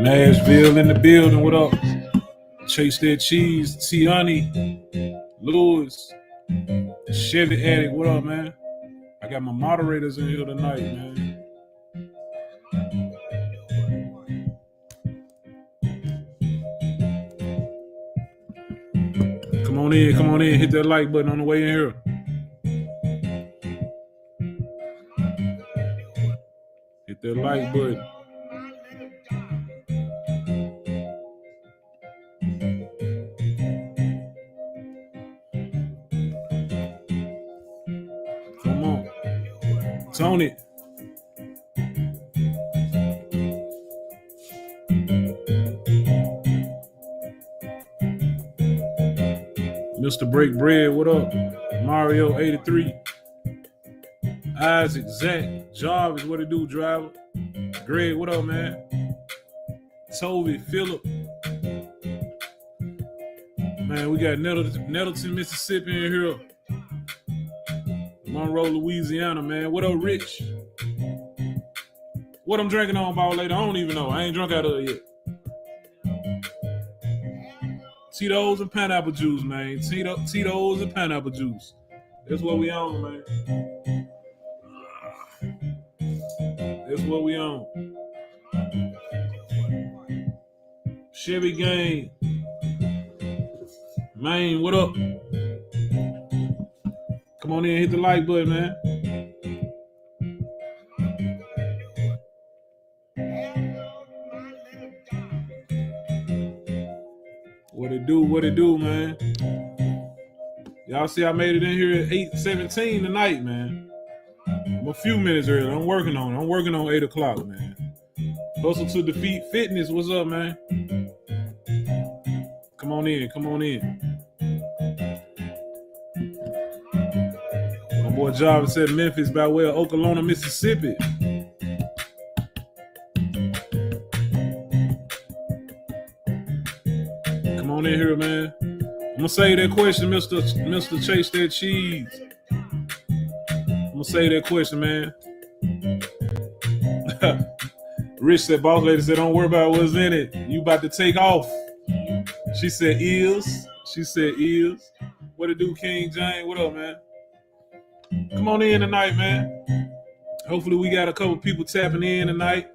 Nashville in the building. What up? Chase that cheese. Tiani, Lewis, Chevy Addict. What up, man? I got my moderators in here tonight, man. Come on in. Hit that like button on the way in here. Hit that like button. Come on. Tony. Mr. Break Bread, what up? Mario 83. Isaac, Zach, Jarvis, what it do, driver? Greg, what up, man? Toby, Phillip. Man, we got Nettleton, Mississippi in here. Monroe, Louisiana, man. What up, Rich? What I'm drinking on about later, I don't even know. I ain't drunk out of it yet. Tito's and pineapple juice, man. Tito's and pineapple juice. That's what we on, man. That's what we on. Chevy Gang. Man, what up? Come on in, hit the like button, man. What it do, man? Y'all see I made it in here at 8:17 tonight, man. I'm a few minutes early. I'm working on it. I'm working on 8 o'clock, man. Hustle to Defeat Fitness. What's up, man? Come on in. My boy Jarvis said Memphis by way of Oklahoma, Mississippi. Come on in here, man. I'm gonna say that question, Mr. Chase that cheese. I'm gonna say that question, man. Rich said, boss lady said, don't worry about what's in it. You about to take off. She said, is. What it do, King James? What up, man? Come on in tonight, man. Hopefully we got a couple people tapping in tonight.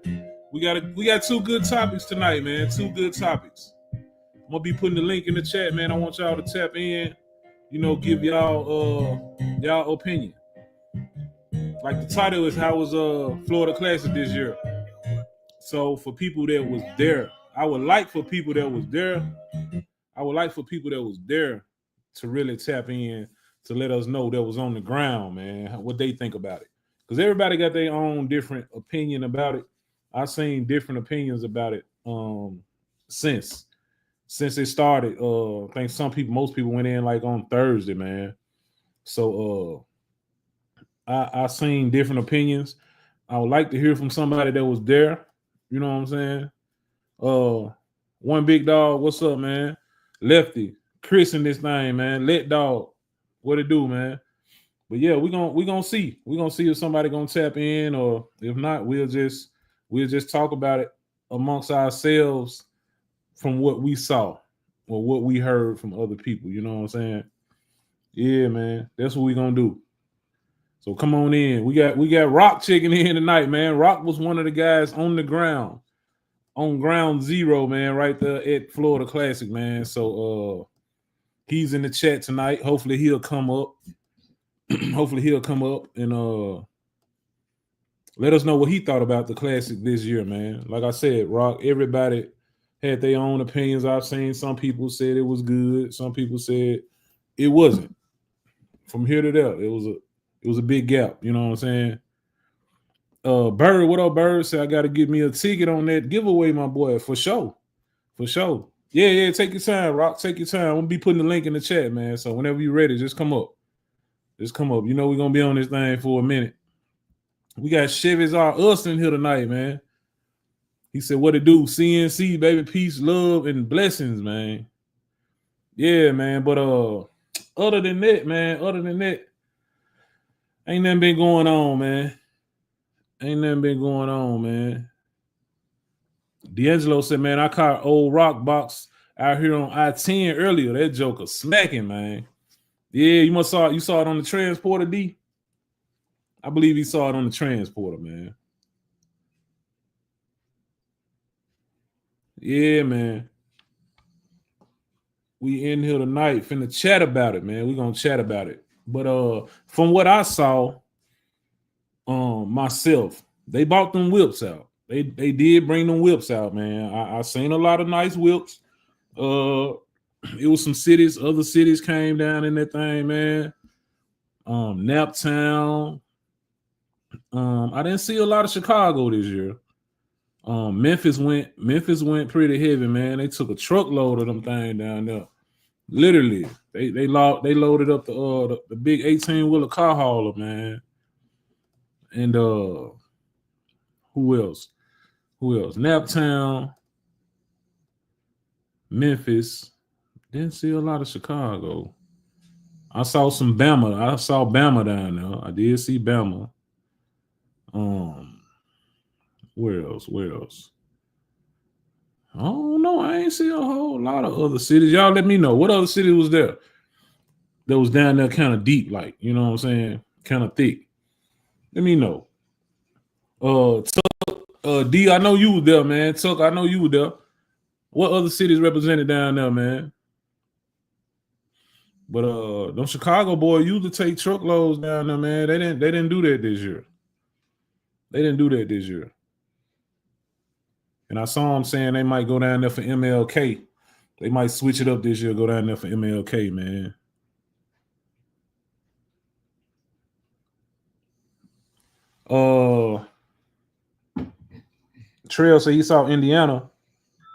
We got 2 good topics tonight, man. 2 good topics. I'm gonna be putting the link in the chat, man. I want y'all to tap in, give y'all opinion. Like the title is how was Florida Classic this year? So for people that was there, I would like for people that was there to really tap in to let us know that was on the ground, man, what they think about it. Because everybody got their own different opinion about it. I've seen different opinions about it since it started. I think most people went in like on Thursday, man. So I seen different opinions. I would like to hear from somebody that was there. You know what I'm saying? One Big Dog, what's up, man? Lefty, Chris in this thing, man. Let Dog, what it do, man? But yeah, we gonna see. We're gonna see if somebody gonna tap in, or if not, we'll just talk about it amongst ourselves from what we saw or what we heard from other people. You know what I'm saying? Yeah, man. That's what we're gonna do. So come on in. We got Rock checking in tonight, man. Rock was one of the guys on the ground, on ground zero, man, right there at Florida Classic, man. So he's in the chat tonight. Hopefully he'll come up. And let us know what he thought about the Classic this year, man. Like I said, Rock, everybody had their own opinions. I've seen some people said it was good. Some people said it wasn't. From here to there, it was a big gap. You know what I'm saying? Bird, what up, Bird? Say I gotta get me a ticket on that giveaway, my boy, for sure. For sure. Yeah, take your time, Rock. Take your time. I'm gonna be putting the link in the chat, man. So whenever you're ready, just come up. Just come up. You know we're gonna be on this thing for a minute. We got Chevy's R. Austin here tonight, man. He said, what it do? CNC, baby, peace, love, and blessings, man. Yeah, man. But other than that, ain't nothing been going on, man. D'Angelo said, man, I caught old rock box out here on I-10 earlier. That joker smacking, man. Yeah, you saw it on the transporter, D. I believe he saw it on the transporter, man. Yeah, man. We in here tonight, finna chat about it, man. We gonna chat about it. But from what I saw, myself, they bought them whips out. They did bring them whips out, man. I seen a lot of nice whips. It was some cities, other cities came down in that thing, man. Naptown. I didn't see a lot of Chicago this year. Memphis went pretty heavy, man. They took a truckload of them thing down there. Literally, they loaded up the big 18-wheeler car hauler, man. And who else? Naptown, Memphis. Didn't see a lot of Chicago. I saw some Bama. I saw Bama down there. I did see Bama. Where else? I don't know. I ain't see a whole lot of other cities. Y'all let me know. What other city was there that was down there kind of deep, like, you know what I'm saying? Kind of thick. Let me know. Tuck, D, I know you were there, man. Tuck, I know you were there. What other cities represented down there, man? But them Chicago boys used to take truckloads down there, man. They didn't do that this year. And I saw them saying they might go down there for MLK. They might switch it up this year, go down there for MLK, man. Trail said he saw Indiana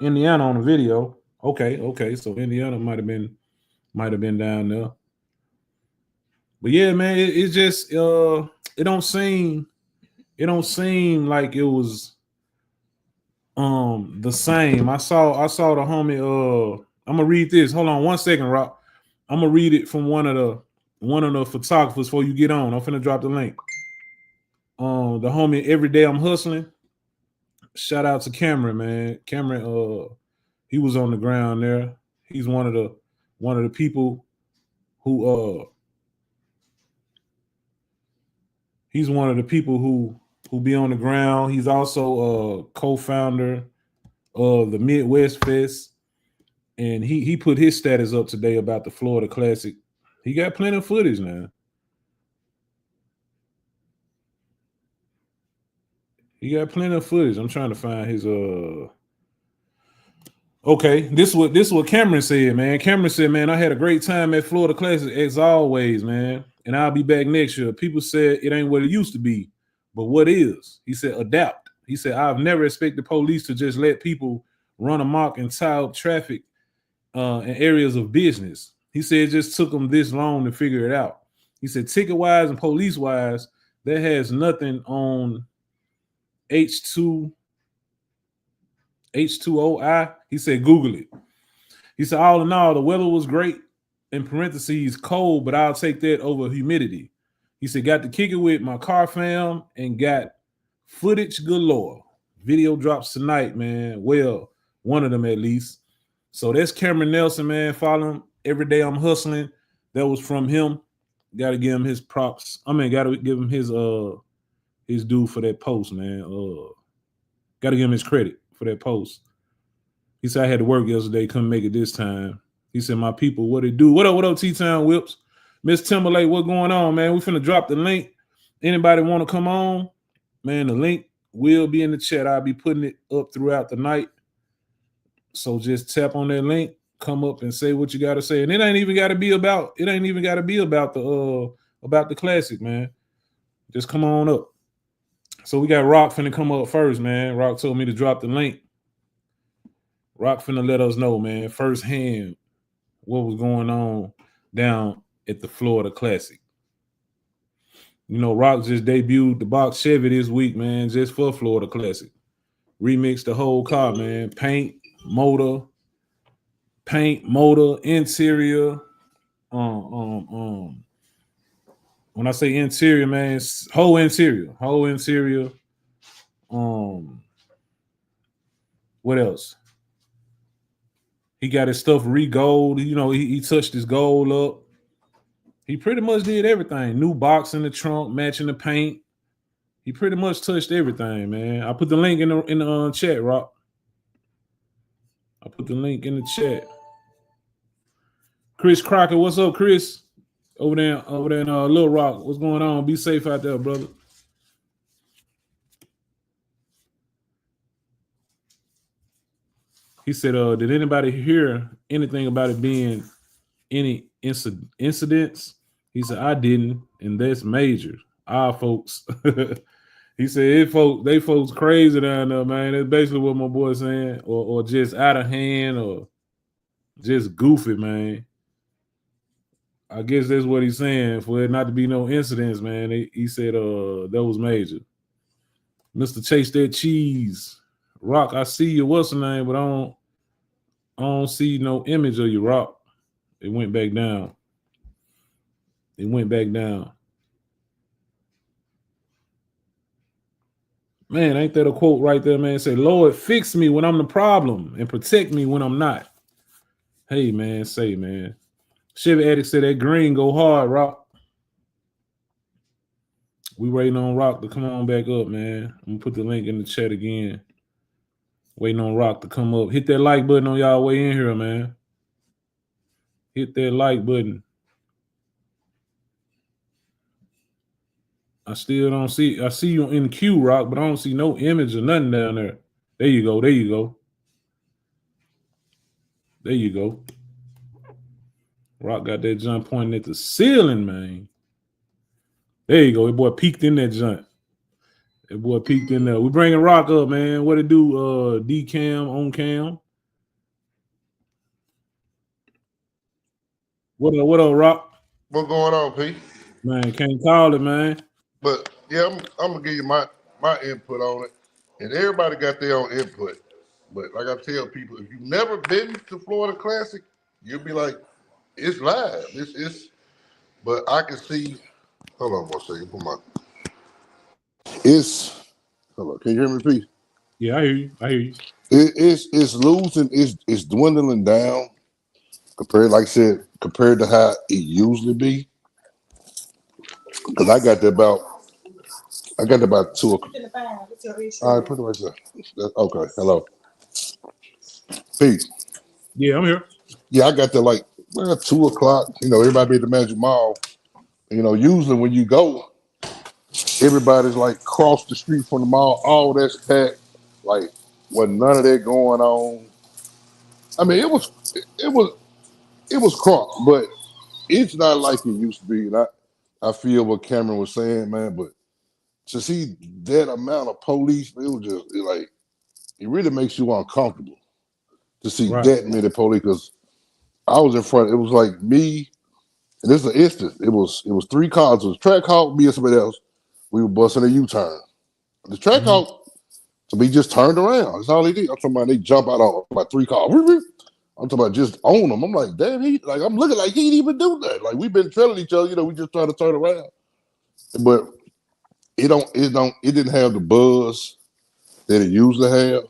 on the video. Okay. So Indiana might have been down there. But yeah, man, it's just it don't seem like it was the same. I saw the homie. I'm gonna read this. Hold on 1 second, Rock. I'm gonna read it from one of the photographers before you get on. I'm finna drop the link. The homie, every day I'm hustling. Shout out to Cameron, man. Cameron, he was on the ground there. He's one of the people who he's one of the people who be on the ground. He's also a co-founder of the Midwest Fest. And he put his status up today about the Florida Classic. He got plenty of footage now. I'm trying to find his Okay, this is what Cameron said, man. Cameron said, man, I had a great time at Florida Classic as always, man. And I'll be back next year. People said it ain't what it used to be, but what is? He said, adapt. He said, I've never expected police to just let people run amok and tie up traffic in areas of business. He said it just took them this long to figure it out. He said, ticket-wise and police-wise, that has nothing on H2OI. He said, Google it. He said, all in all, the weather was great. In parentheses, cold, but I'll take that over humidity. He said, got to kick it with my car fam and got footage galore. Video drops tonight, man. Well, one of them at least. So that's Cameron Nelson, man. Follow him. Every day I'm hustling. That was from him. Got to give him his props. Got to give him his due for that post, man. Got to give him his credit for that post. He said I had to work yesterday, couldn't make it this time. He said, my people, what it do? What up, T-Town Whips? Miss Timberlake, what going on, man? We finna drop the link. Anybody want to come on? Man, the link will be in the chat. I'll be putting it up throughout the night. So just tap on that link, come up and say what you got to say. And it ain't even got to be about the classic, man. Just come on up. So we got Rock finna come up first, man. Rock told me to drop the link. Rock finna let us know, man, firsthand what was going on down at the Florida Classic. You know, Rock just debuted the box Chevy this week, man, just for Florida Classic. Remixed the whole car, man. Paint, motor, interior. When I say interior, man, whole interior. What else? He got his stuff re-gold. You know, he touched his gold up. He pretty much did everything. New box in the trunk, matching the paint. He pretty much touched everything, man. I put the link in the chat, Rock. I put the link in the chat. Chris Crocker, what's up, Chris? Over there in Little Rock. What's going on? Be safe out there, brother. He said, did anybody hear anything about it being any incidents? He said, I didn't, and that's major. Our folks. He said, they folks crazy down there, man. That's basically what my boy's saying, or just out of hand, or just goofy, man. I guess that's what he's saying, for it not to be no incidents, man. He said that was major. Mr. Chase that cheese. Rock, I see you, what's the name, but I don't see no image of you, Rock. It went back down. Man, ain't that a quote right there, man? Say, Lord, fix me when I'm the problem and protect me when I'm not. Hey, man, man. Chevy Addict said that green go hard, Rock. We waiting on Rock to come on back up, man. I'm going to put the link in the chat again. Waiting on Rock to come up. Hit that like button on y'all way in here, man. Hit that like button. I still don't see. I see you in the queue, Rock, but I don't see no image or nothing down there. There you go. Rock got that jump pointing at the ceiling, man. There you go. That boy peeked in that jump. We bringing Rock up, man. What it do? D-cam, on cam. What up, Rock? What's going on, Pete? Man, can't call it, man. But yeah, I'm gonna give you my input on it, and everybody got their own input. But like I tell people, if you've never been to Florida Classic, you'll be like, it's live. It's. But I can see. Hold on one second. Put my. It's. Hold on. Can you hear me, Pete? Yeah, I hear you. It's losing. It's dwindling down compared, like I said, compared to how it usually be. Because I got to about 2 o'clock. All right, put it right there. Okay, hello. Pete. Yeah, I'm here. Yeah, I got to 2 o'clock. You know, everybody be at the Magic Mall. You know, usually when you go, everybody's like cross the street from the mall. All that's packed. Like, wasn't none of that going on. I mean, it was crunk, but it's not like it used to be. And I feel what Cameron was saying, man, but to see that amount of police, it really makes you uncomfortable to see that many police. Because I was in front, it was like me, and this is an instance. It was 3 cars. It was Trackhawk, me and somebody else. We were busting a U-turn. The Trackhawk, to me, just turned around. That's all they did. I'm talking about they jump out on about 3 cars. I'm talking about just own them. I'm like, damn, I'm looking like he didn't even do that. Like, we've been telling each other, we just trying to turn around. But it didn't have the buzz that it usually have.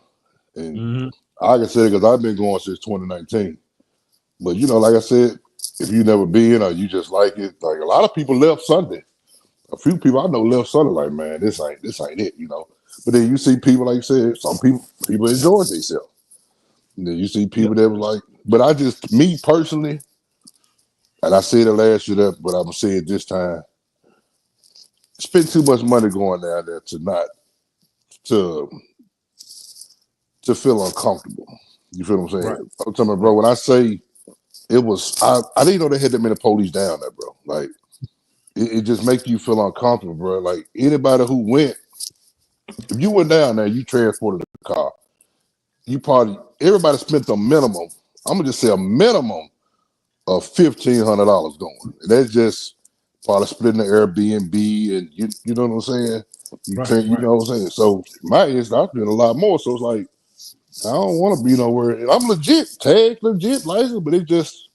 And I can say it because I've been going since 2019. But like I said, if you never been or you just like it, like a lot of people left Sunday. A few people I know left Sunday, like, man, this ain't it, But then you see people, like you said, some people enjoy themselves. And then you see people that was like, but me personally, and I said it last year, but I'm gonna say it this time, spend too much money going down there to feel uncomfortable. You feel what I'm saying? Right. I'm talking about, bro, when I say it was, I didn't know they had that many police down there, bro. Like, it just makes you feel uncomfortable, bro. Like, anybody who went, If you went down there, you transported the car. Everybody spent a minimum. I'm gonna just say a minimum of $1,500 going. That's just probably splitting the Airbnb and you know what I'm saying. You know what I'm saying. So my is I spent a lot more. So it's like I don't want to be nowhere. And I'm legit license, but it just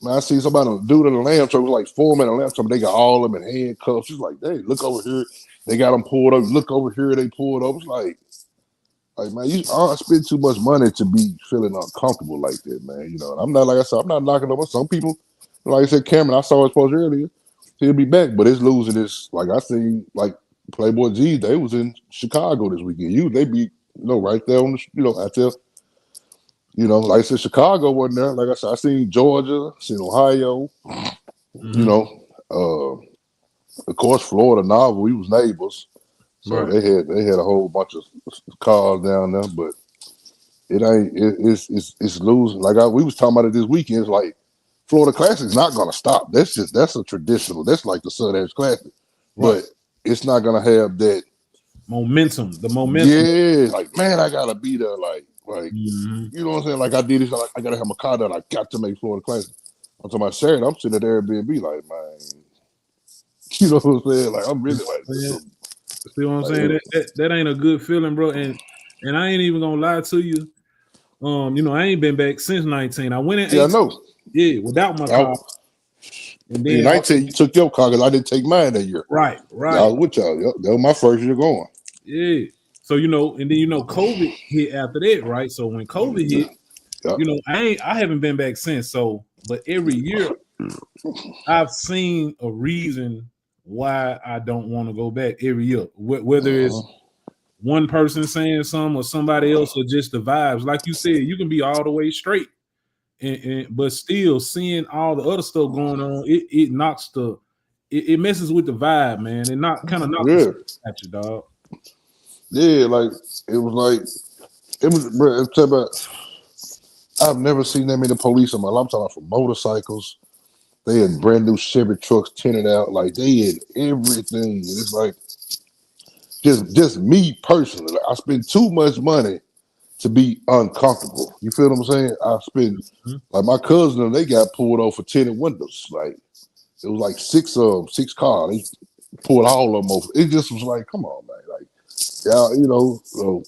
man, I see somebody dude in the lamb truck was like 4 minute lamb truck. They got all of them in handcuffs. She's like, hey, look over here. They got them pulled up. Look over here. They pulled up. It's like man, I spend too much money to be feeling uncomfortable like that, man. You know, I'm not like I said, I'm not knocking over some people. Like I said, Cameron, I saw his post earlier. He'll be back, but it's losing this. Like I seen, like Playboy G, they was in Chicago this weekend. They be, right there on the, out there. Like I said, Chicago wasn't there. Like I said, I seen Georgia, seen Ohio. Of course, Florida. Novel, we was neighbors. So they had a whole bunch of cars down there, but it's losing. Like we was talking about it this weekend. It's like Florida Classic's not gonna stop. That's a traditional. That's like the Southern Classic, but it's not gonna have that momentum. The momentum. Yeah, like man, I gotta be there. Like you know what I'm saying? Like I did this. Like, I gotta have my car done. I got to make Florida Classic. I'm talking about Saturday. I'm sitting at Airbnb. Like man, you know what I'm saying? Like I'm really like. See what I'm saying? That ain't a good feeling, bro. And I ain't even gonna lie to you. I ain't been back since 19. I went in 18, I know. Yeah, without my car. And then 19, you took your car because I didn't take mine that year. Right. I was with y'all. That was my first year going. Yeah. So and then COVID hit after that, right? So when COVID hit, I haven't been back since. So, but every year I've seen a reason why I don't want to go back every year. Whether it's one person saying something or somebody else or just the vibes. Like you said, you can be all the way straight. But still seeing all the other stuff going on, it knocks it messes with the vibe, man. It knocks at you, dog. Yeah, like it was bro, about I've never seen that many police in my life. I'm talking about for motorcycles. They had brand new Chevy trucks tinted out, like they had everything. It's like just me personally. Like, I spend too much money to be uncomfortable. You feel what I'm saying? I spend like my cousin, they got pulled over for tinted windows. Like it was like six cars. They pulled all of them over. It just was like, come on, man. Like, so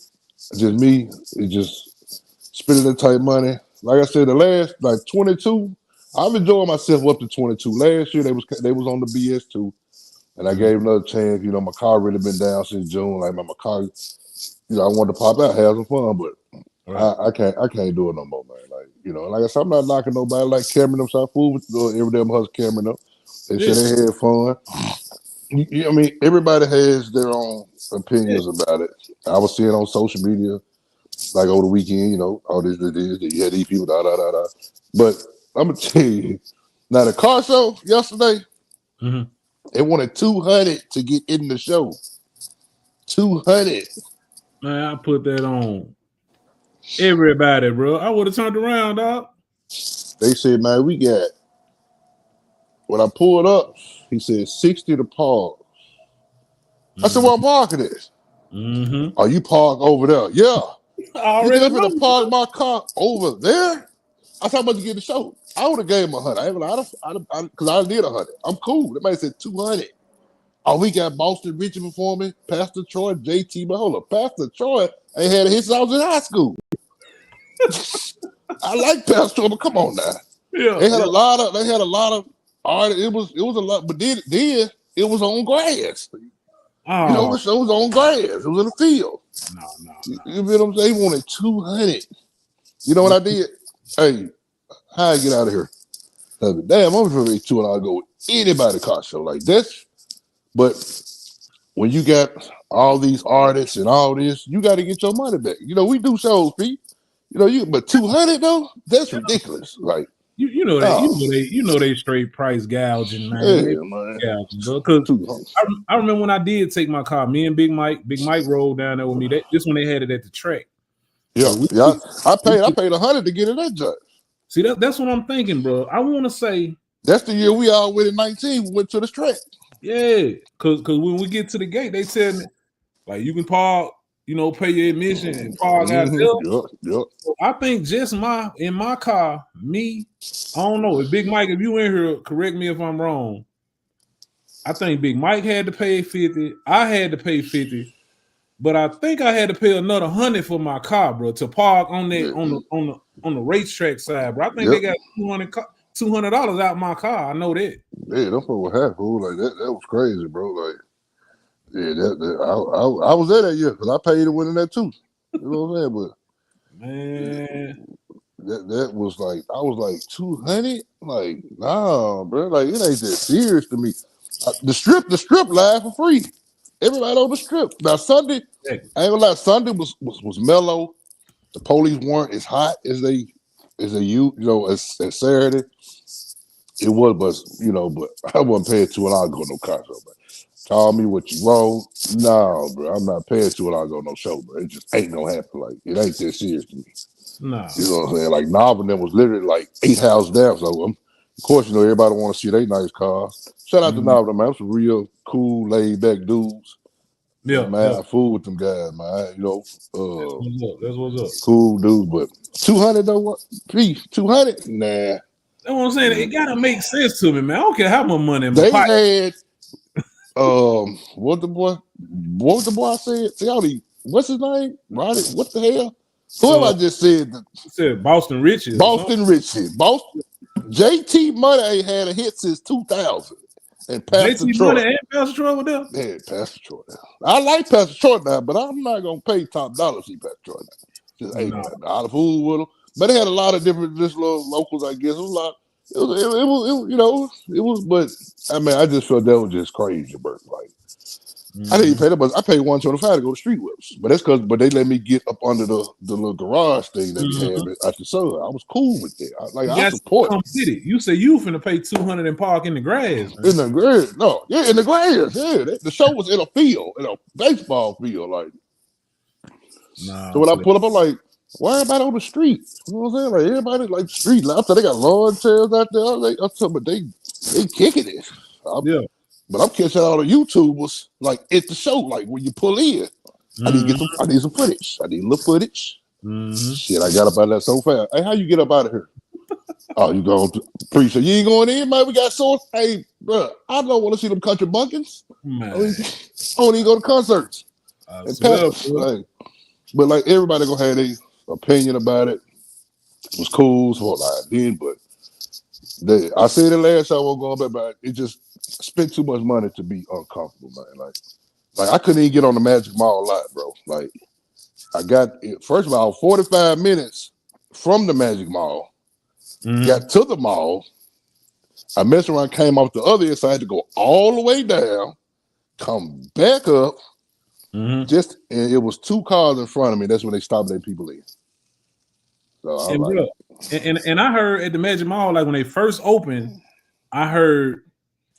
just me. It just spending that type money. Like I said, the last like 22, I've enjoyed myself up to 22. Last year they was on the BS too, and I gave another chance. My car really been down since June. Like my car, I wanted to pop out, have some fun, but I can't do it no more, man. Like like I said, I'm not knocking nobody. Like Cameron them, so fool every day. My husband Cameron them. They said they had fun. I mean, everybody has their own opinions about it. I was seeing on social media, like over the weekend, all this, you had these people, But I'm gonna tell you, now the car show yesterday, they wanted 200 to get in the show. 200. Man, I put that on everybody, bro. I would have turned around, dog. They said, man, we got. When I pulled up, he said 60 to park. I said, well, I'm parking this. Are you parked over there? Yeah. I You already gonna park my car over there? I thought about to get the show. I would have gave him 100. Because I did 100. I'm cool. That man said 200. Oh, we got Boston Richard performing, Pastor Troy, JT. But hold up, Pastor Troy ain't had a hit since I was in high school. I like Pastor Troy, but come on now. Yeah, they had a lot of art. It was a lot, but then it was on grass. Oh. It was on grass. It was in the field. No. You feel what I'm saying? They wanted 200. You know what I did? Hey, how I get out of here? Damn, I'm gonna make $200 go with anybody car show like this. But when you got all these artists and all this, you got to get your money back. We do shows, Pete. But 200 though, that's ridiculous. Like they straight price gouging, man. Yeah, man. Gouging, bro. Because I remember when I did take my car, me and Big Mike rolled down there with me. This when they had it at the track. Yeah, so I paid 100 to get in that judge. See, that's what I'm thinking, bro. I want to say that's the year we all went in 19. We went to the track. Yeah, because when we get to the gate, they tell me, Like you can park, pay your admission and park out there. Yep. So I think just in my car, I don't know. If Big Mike, if you in here, correct me if I'm wrong. I think Big Mike had to pay 50. I had to pay 50. But I think I had to pay another 100 for my car, bro, to park on that on the racetrack side, bro. I think they got $200 out my car. I know that. Yeah, that's what happened. Like that was crazy, bro. Like, yeah, I was there that year because I paid to win in that too. You know what I'm saying? But man, that was like I was like 200. Like, nah, bro. Like it ain't that serious to me. The strip live for free. Everybody on the strip. Now Sunday, I ain't gonna lie, Sunday was mellow. The police weren't as hot as they as Saturday. It was, but I wasn't paying to it. I'll go no concert, bro. Call me what you want. No, bro, I'm not paying to it. I'll go no show, bro. It just ain't gonna happen. Like it ain't that serious to me. No, you know what I'm saying? Like Nobbin was literally like 8 houses down. So of course, everybody want to see their nice cars. Shout out to Nobbin, man. Some real cool, laid back dudes. Yeah, man, I fool with them guys, man. That's what's up. Cool dudes, but 200 though, what? 200? Nah. That's what I'm saying. It gotta make sense to me, man. I don't care how much money in my they pocket. Had what the boy said? What's his name? Roddy, what the hell? Whoever I just said Boston Richie. Boston Richie. JT Money ain't had a hit since 2000. And Pastor Troy. Money and Pastor Troy with them? Yeah, Pastor Troy. I like Pastor Troy now, but I'm not gonna pay top dollar to see Pastor Troy now. Just ain't out of fool with them. But they had a lot of different just little locals, I guess. It was a lot. It was, but I mean, I just felt that was just crazy, Bert. Like, I didn't pay that, but I paid $125 to go to Street Whips. But they let me get up under the little garage thing that we had at the Sun. I was cool with that. I support it. You say you finna pay $200 and park in the grass. Man. In the grass, no, yeah, in the grass, yeah. The show was in a field, in a baseball field, like. So when I pull up, I'm like, why everybody on the street? You know what I'm saying? Like everybody like the street. After they got lawn chairs out there, but they kicking it. But I'm catching all the YouTubers like at the show, like when you pull in. I need some footage. I need a little footage. Shit, I got up out of that so fast. Hey, how you get up out of here? Oh, you going to appreciate you ain't going in, man. We got source. Hey, bro, I don't want to see them country bunkins. I don't even go to concerts. But like everybody gonna have their opinion about it. It was cool, so what I did, but I said it last show I was going back, but it just spent too much money to be uncomfortable, man. Like I couldn't even get on the Magic Mall lot, bro. Like I got it, first of all, 45 minutes from the Magic Mall. Got to the mall. I messed around, came off the other side, had to go all the way down, come back up. And it was 2 cars in front of me. That's when they stopped letting people in. So and I heard at the Magic Mall, like when they first opened, I heard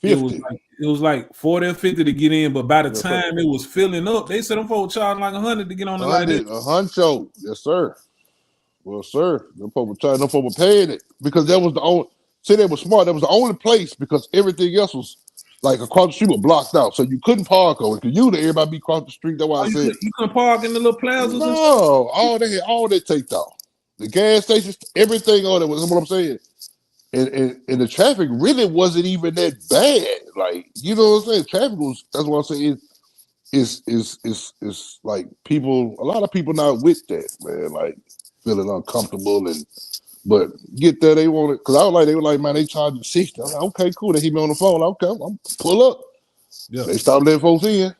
50. It was like 40 or 50 to get in, but by the time it was filling up, they said them folks charging like 100 to get on the light. A huncho, yes sir. Well, sir, them folks paying it because that was the only. See, they were smart. That was the only place because everything else was. Like across the street was blocked out, so you couldn't park over. Because everybody be across the street. That's why I said you couldn't park in the little plazas. No, all they take off. The gas stations, everything on it was what I'm saying. And the traffic really wasn't even that bad. Like you know what I'm saying? Traffic was. That's what I'm saying. Is like people. A lot of people not with that, man. Like feeling uncomfortable But get there, they want it because they were like, man, they charging 60. I'm like, okay, cool. They hit me on the phone. Okay, I'm pull up. Yeah. They stopped letting folks in.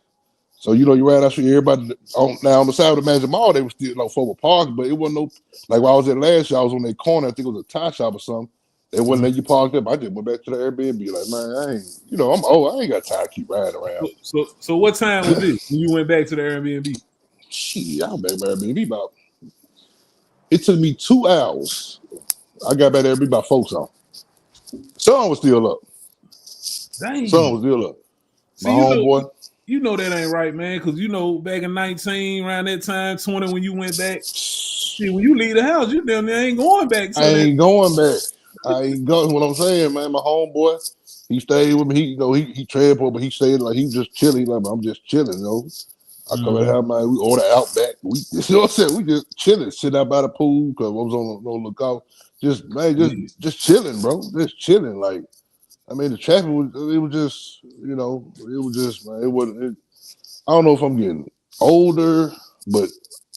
So you right out here, everybody on the side of the Magic Mall, they were still like folk were parking, but it wasn't no like when I was at last year, I was on that corner, I think it was a tie shop or something. They wouldn't let you park up. I just went back to the Airbnb, like, man, I ain't, I'm old. I ain't got time to keep riding around. So what time was this when you went back to the Airbnb? Shit, I went back to the Airbnb about. It took me 2 hours. I got back there about 4 something. Sun was still up. Dang. Sun was still up. My homeboy. You know that ain't right, man, because back in 19, around that time, 20, when you went back, see, when you leave the house, you damn near ain't going back. I ain't going back. I ain't going. What I'm saying, man, my homeboy, he stayed with me. He transport, but he stayed like he was just chilling. Like I'm just chilling, I come and have my, we order Outback. We, you know what I'm saying? We just chilling, sitting out by the pool because I was on the lookout. Just, man, just chilling, bro. Just chilling. Like, I mean, the traffic was just, you know, it was just, man, it wasn't, I don't know if I'm getting older, but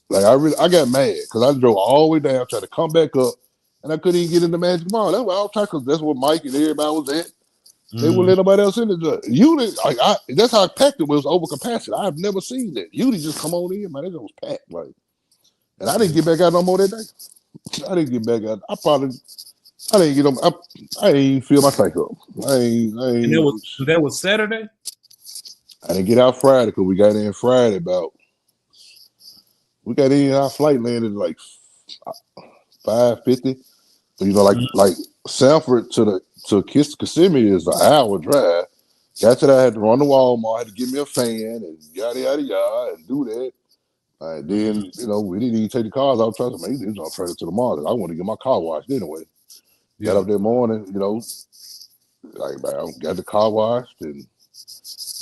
like, I got mad because I drove all the way down, tried to come back up, and I couldn't even get in the Magic Mall. That's why I was trying, because that's where Mike and everybody was at. They wouldn't let nobody else in the unit. Like that's how packed it was, over capacity. I've never seen that. Unit just come on in, man. It was packed, like. And I didn't get back out no more that day. I didn't get back out. I didn't get them. I didn't even feel my tank up. And that was Saturday. I didn't get out Friday because we got in Friday we got in, our flight landed like 5:50. So, you know, like Sanford to Kissimmee is an hour drive. Got to that, I had to run to Walmart, had to give me a fan and yada yada yada and do that. And then, you know, we didn't even take the cars out. I was trying to trade it to the mall. I want to get my car washed anyway. Got up that morning, you know, like, man, got the car washed, and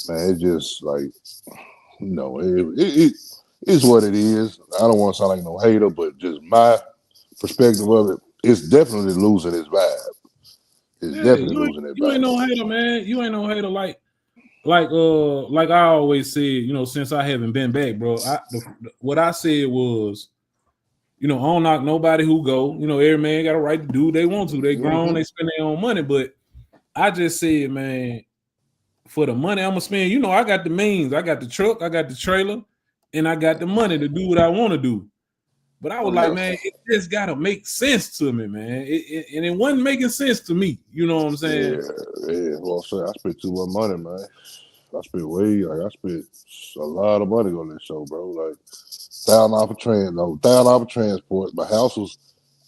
man, it just like, you know, it is what it is. I don't want to sound like no hater, but just my perspective of it, it's definitely losing its vibe. It's definitely losing its vibe. You ain't no hater, man. You ain't no hater. Like I always said, you know, since I haven't been back, bro. What I said was, you know, I don't knock nobody who go. You know, every man got a right to do what they want to. They grown, they spend their own money. But I just said, man, for the money I'm gonna spend, you know, I got the means. I got the truck, I got the trailer, and I got the money to do what I want to do. But I was like, man, it just gotta make sense to me, man. And it wasn't making sense to me. You know what I'm saying? Yeah. Well, I spent too much money, man. I spent a lot of money on this show, bro. Like $1,000 for transport. My house was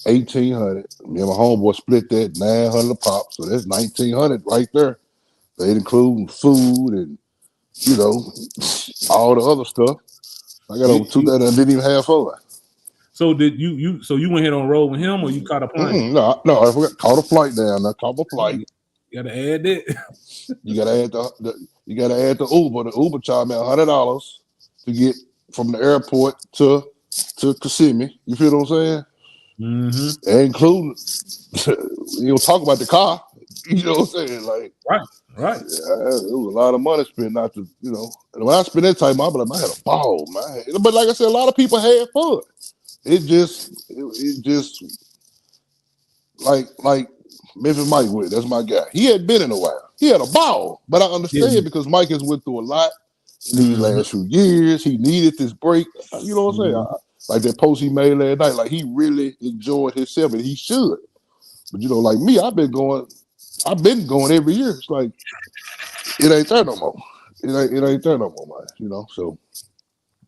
$1,800. Me and my homeboy split that $900 pop, so that's $1,900 right there. They include food and, you know, all the other stuff. I got over 2,000 and didn't even have fun. So did you went ahead on road with him, or you caught a plane? No, I caught a flight down. I caught a flight. You gotta add that. You gotta add the Uber. The Uber charged me $100 to get from the airport to Kissimmee. You feel what I'm saying? Mm-hmm. And including, you know, talk about the car. You know what I'm saying? Like, right. Yeah, it was a lot of money spent not to, you know. And when I spent that time, I was like, I had a ball, man. But like I said, a lot of people had fun. It just like Memphis Mike with, that's my guy. He had been in a while. He had a ball, but I understand because Mike has went through a lot in these last few years. He needed this break. You know what I'm saying? Like that post he made last night, like he really enjoyed himself, and he should. But you know, like me, I've been going every year. It's like it ain't there no more. It ain't there no more, man. You know, so.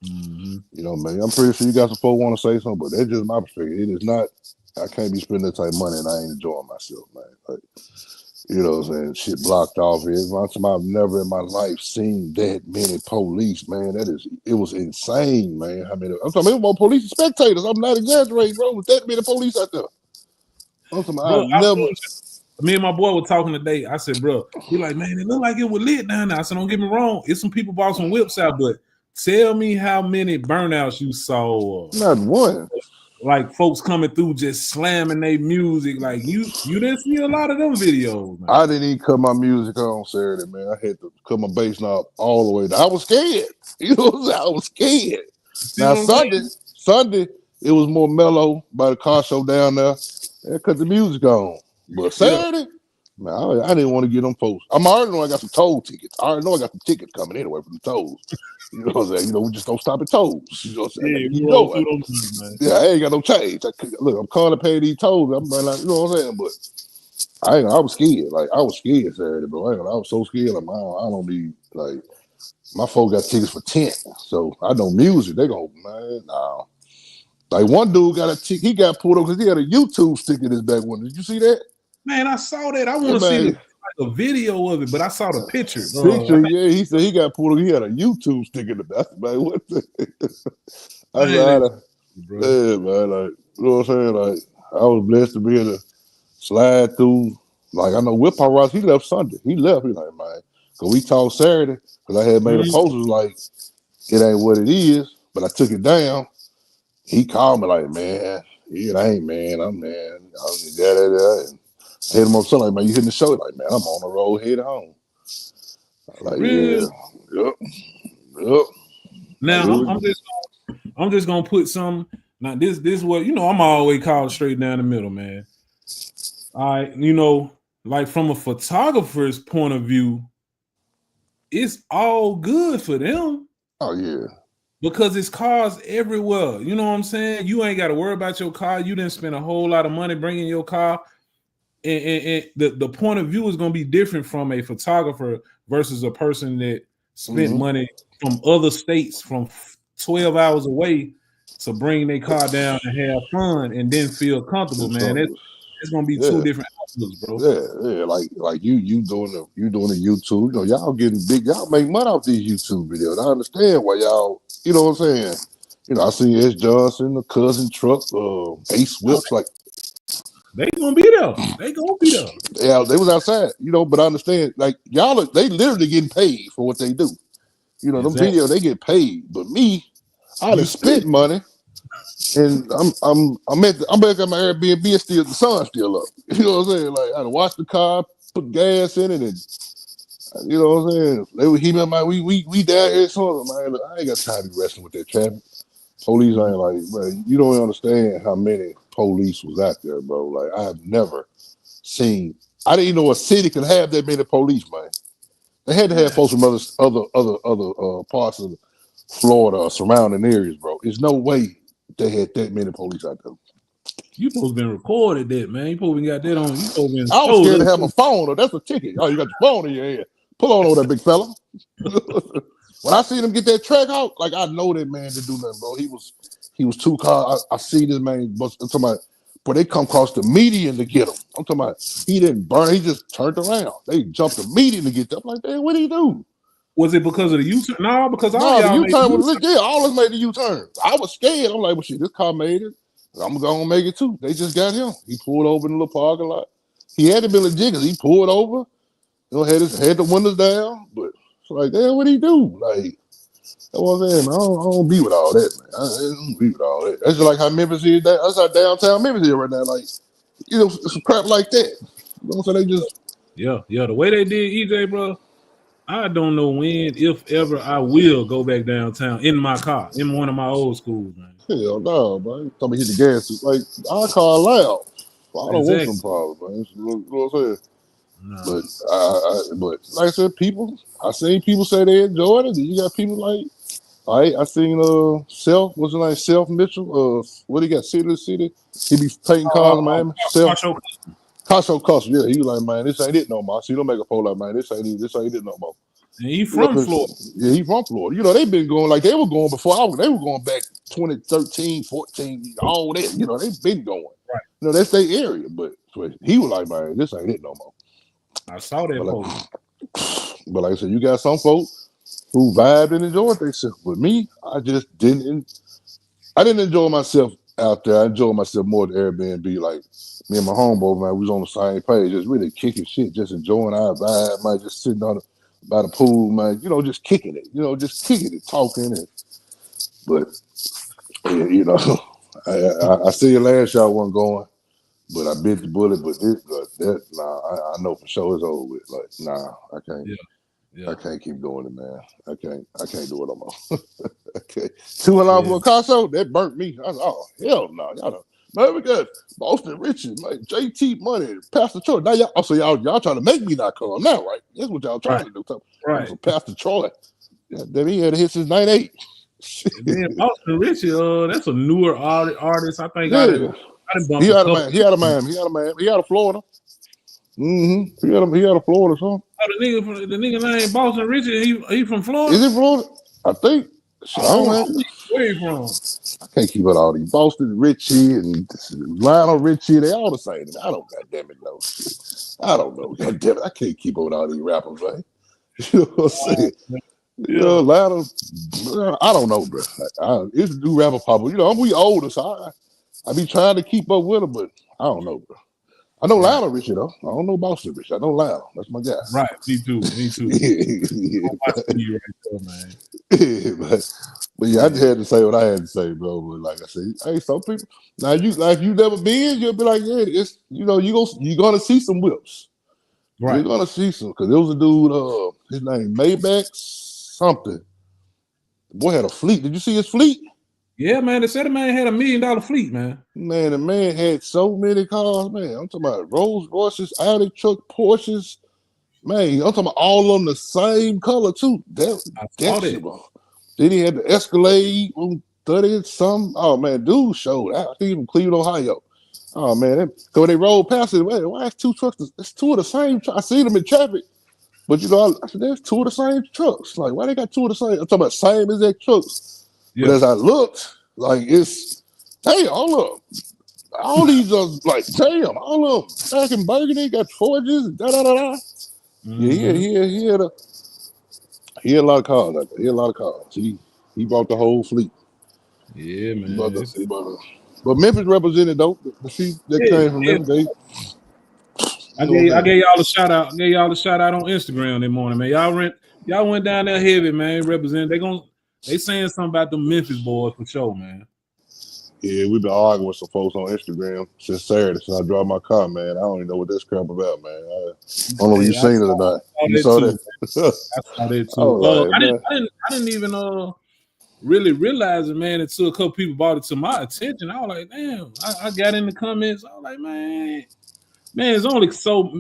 You know, man, I'm pretty sure you got some folks want to say something, but that's just my perspective. It is not, I can't be spending that type of money and I ain't enjoying myself, man. Like, you know what I'm saying? Shit blocked off here. I've never in my life seen that many police, man. It was insane, man. I mean, I'm talking about more police and spectators. I'm not exaggerating, bro, with that many police out there. I'm talking about, me and my boy were talking today. I said, bro, he like, man, it looked like it was lit down there. I said, don't get me wrong. It's some people bought some whips out, but tell me how many burnouts you saw. Not one. Like folks coming through just slamming their music. Like you didn't see a lot of them videos, man. I didn't even cut my music on Saturday, man. I had to cut my bass knob all the way down. I was scared. You know what I'm saying? I was scared. Now Sunday, it was more mellow by the car show down there. I cut the music on. But Saturday, man, I didn't want to get them folks. I already know I got some toll tickets. I already know I got some tickets coming anyway from the tolls. You know what I'm saying? You know, we just don't stop at tolls. You know what I'm saying? I ain't got no change. Look, I'm calling to pay these tolls. I'm like, you know what I'm saying? But I was scared. Like, I was scared Saturday, bro. I was so scared. Like, I don't need, like, my folks got tickets for 10. So I know music. They go, man, nah. Like, one dude got a ticket. He got pulled over because he had a YouTube stick in his back window. Did you see that? Man, I saw that. I want to see a video of it, but I saw the picture. Yeah, he said he got pulled over. He had a YouTube stick in the back. Man, what the? Yeah, man. Like, you know what I'm saying? Like, I was blessed to be able to slide through. Like, I know Whip Ross, he left Sunday. He left. He like, man, because we talked Saturday, because I had made a post. It was like, it ain't what it is. But I took it down. He called me like, man, it ain't, man. I'm man. And I hit him up something like, man, you hitting the show? Like, man, I'm on the road heading home. I'm like, Real. yeah, yep. Now I'm just gonna put some. Now this is what I'm always called straight down the middle, man. Like from a photographer's point of view, it's all good for them. Oh yeah. Because it's cars everywhere. You know what I'm saying? You ain't got to worry about your car. You didn't spend a whole lot of money bringing your car. And the point of view is going to be different from a photographer versus a person that spent money from other states from 12 hours away to bring their car down and have fun and then feel comfortable, man. It's going to be two different outlooks, bro. Yeah. Like you doing the YouTube. Y'all getting big. Y'all make money off these YouTube videos. I understand why y'all. You know what I'm saying? I see S. Johnson, the cousin truck, Ace Whips, like they gonna be there. Yeah, they was outside, but I understand, like y'all, they literally getting paid for what they do. Them videos, they get paid. But me, I done spent money, and I'm back at my Airbnb and still the sun's still up. You know what I'm saying? Like I done washed the car, put gas in it, and you know what I'm saying? They would heat me up, man. We down here, so man, look, I ain't got time to be wrestling with that traffic. Police ain't like, bro, you don't understand how many police was out there, bro. Like I have never seen. I didn't even know a city could have that many police, man. They had to have folks from other parts of Florida or surrounding areas, bro. There's no way they had that many police out there. You supposed to been recorded that, man. You supposed to got that on. You supposed to been I was scared to have a phone, or that's a ticket. Oh, you got your phone in your hand. Pull on over that big fella. When I seen him get that track out, like I know that man didn't do nothing, bro. He was too calm. I see this man. I'm talking about, but they come across the median to get him. I'm talking about he didn't burn. He just turned around. They jumped the median to get them. I'm like, man, what did he do? Was it because of the U-turn? No, because the U-turn was all of us made the U-turn. I was scared. I'm like, well, shit, this car made it. I'm gonna make it too. They just got him. He pulled over in the little parking lot. He had to be legit because he pulled over. Had the windows down, but it's like, damn, what he do? Like, that's what I'm saying. I don't be with all that, man. I don't be with all that. That's just like how Memphis is. That's how downtown Memphis is right now. Like, some crap like that. So they just the way they did EJ, bro. I don't know when, if ever, I will go back downtown in my car, in one of my old schools, man. Hell no, man. Tell me hit the gas. Like, our car loud. I don't want some problems, man. You know what I'm saying? No. But like I said, I seen people say they enjoyed it. You got people like, I seen Self, what's his name? Self Mitchell. What he got? City to City. He be painting cars in Miami. Cashpp Custom. Yeah, he was like, man, this ain't it no more. So you don't make a poll like, man, this ain't it no more. And he from Florida. Yeah, he from Florida. They've been going like they were going before they were going back 2013, 14, all that. They've been going. Right. That's their area. But he was like, man, this ain't it no more. I saw that post. But like I said, you got some folks who vibed and enjoyed themselves. With me, I just didn't. I didn't enjoy myself out there. I enjoyed myself more at Airbnb. Like me and my homeboy, man, we was on the same page, just really kicking shit, just enjoying our vibe, man, just sitting by the pool, man, just kicking it, just kicking it, talking it. But I see your last shot wasn't going. But I bit the bullet, I know for sure it's over with. Like, nah, I can't. Yeah. I can't keep doing it, man. I can't do it no more. Okay. $200 for a Cashpp, that burnt me. I was, oh, hell no. Y'all know. Man, we got Boston Richard, like JT Money, Pastor Troy. Now y'all trying to make me not come now, right? That's what y'all trying to do. Right. So Pastor Troy. Yeah, then he had a hit since 98. Man, Boston Richard, that's a newer artist. I think he out of Miami. He out of Florida. Mm-hmm. He out of Florida, son. Oh, the nigga named Boston Richard. He from Florida. Is he Florida? I think. Where he from? I can't keep it all these Boston Richie and Lionel Richie. They all the same. I don't. Goddamn it, no. I don't know. Goddamn it, I can't keep up with all these rappers, man. You know what I'm saying? Lionel. I don't know, bro. It's a new rapper pop. We older, so I be trying to keep up with them, but I don't know, bro. I know Lionel Richie though. I don't know Boston Richie. I know Lionel. That's my guy. Right. Me too. Me too. Yeah, I see you right there, man. yeah, but yeah, I just had to say what I had to say, bro. But like I said, hey, some people now if you never been, you'll be like, yeah, it's you're gonna see some whips. Right. You're gonna see some because there was a dude, his name Maybach something. The boy had a fleet. Did you see his fleet? Yeah, man. They said the man had $1 million fleet, man. Man, the man had so many cars, man. I'm talking about Rolls Royces, Audi truck, Porsches. Man, I'm talking about all of them the same color too. That shit, bro. Then he had the Escalade on 30 and some. Oh man, dude showed out. I think even Cleveland, Ohio. Oh man, because they rolled past it. Man, why is two trucks? It's two of the same. I see them in traffic, but I said there's two of the same trucks. Like why they got two of the same? I'm talking about same exact trucks. Yeah. But as I looked, like it's hey, all these are like damn, all of them. Back in Burgundy got Forges, da da da da. Yeah, he had a lot of cars out there. He had a lot of cars. He bought the whole fleet. Yeah, man. But Memphis represented though. The sheep that came from Memphis. I gave y'all a shout out. I gave y'all a shout out on Instagram that morning, man. Y'all went down there heavy, man. Represent. They saying something about the Memphis boys for sure, man. Yeah, we've been arguing with some folks on Instagram since Saturday, since I dropped my car, man. I don't even know what this crap about, man. I don't know if you seen it or not. You saw that? I saw that too. I didn't even really realize it, man, until a couple people brought it to my attention. I was like, damn. I got in the comments. I was like, man, it's only so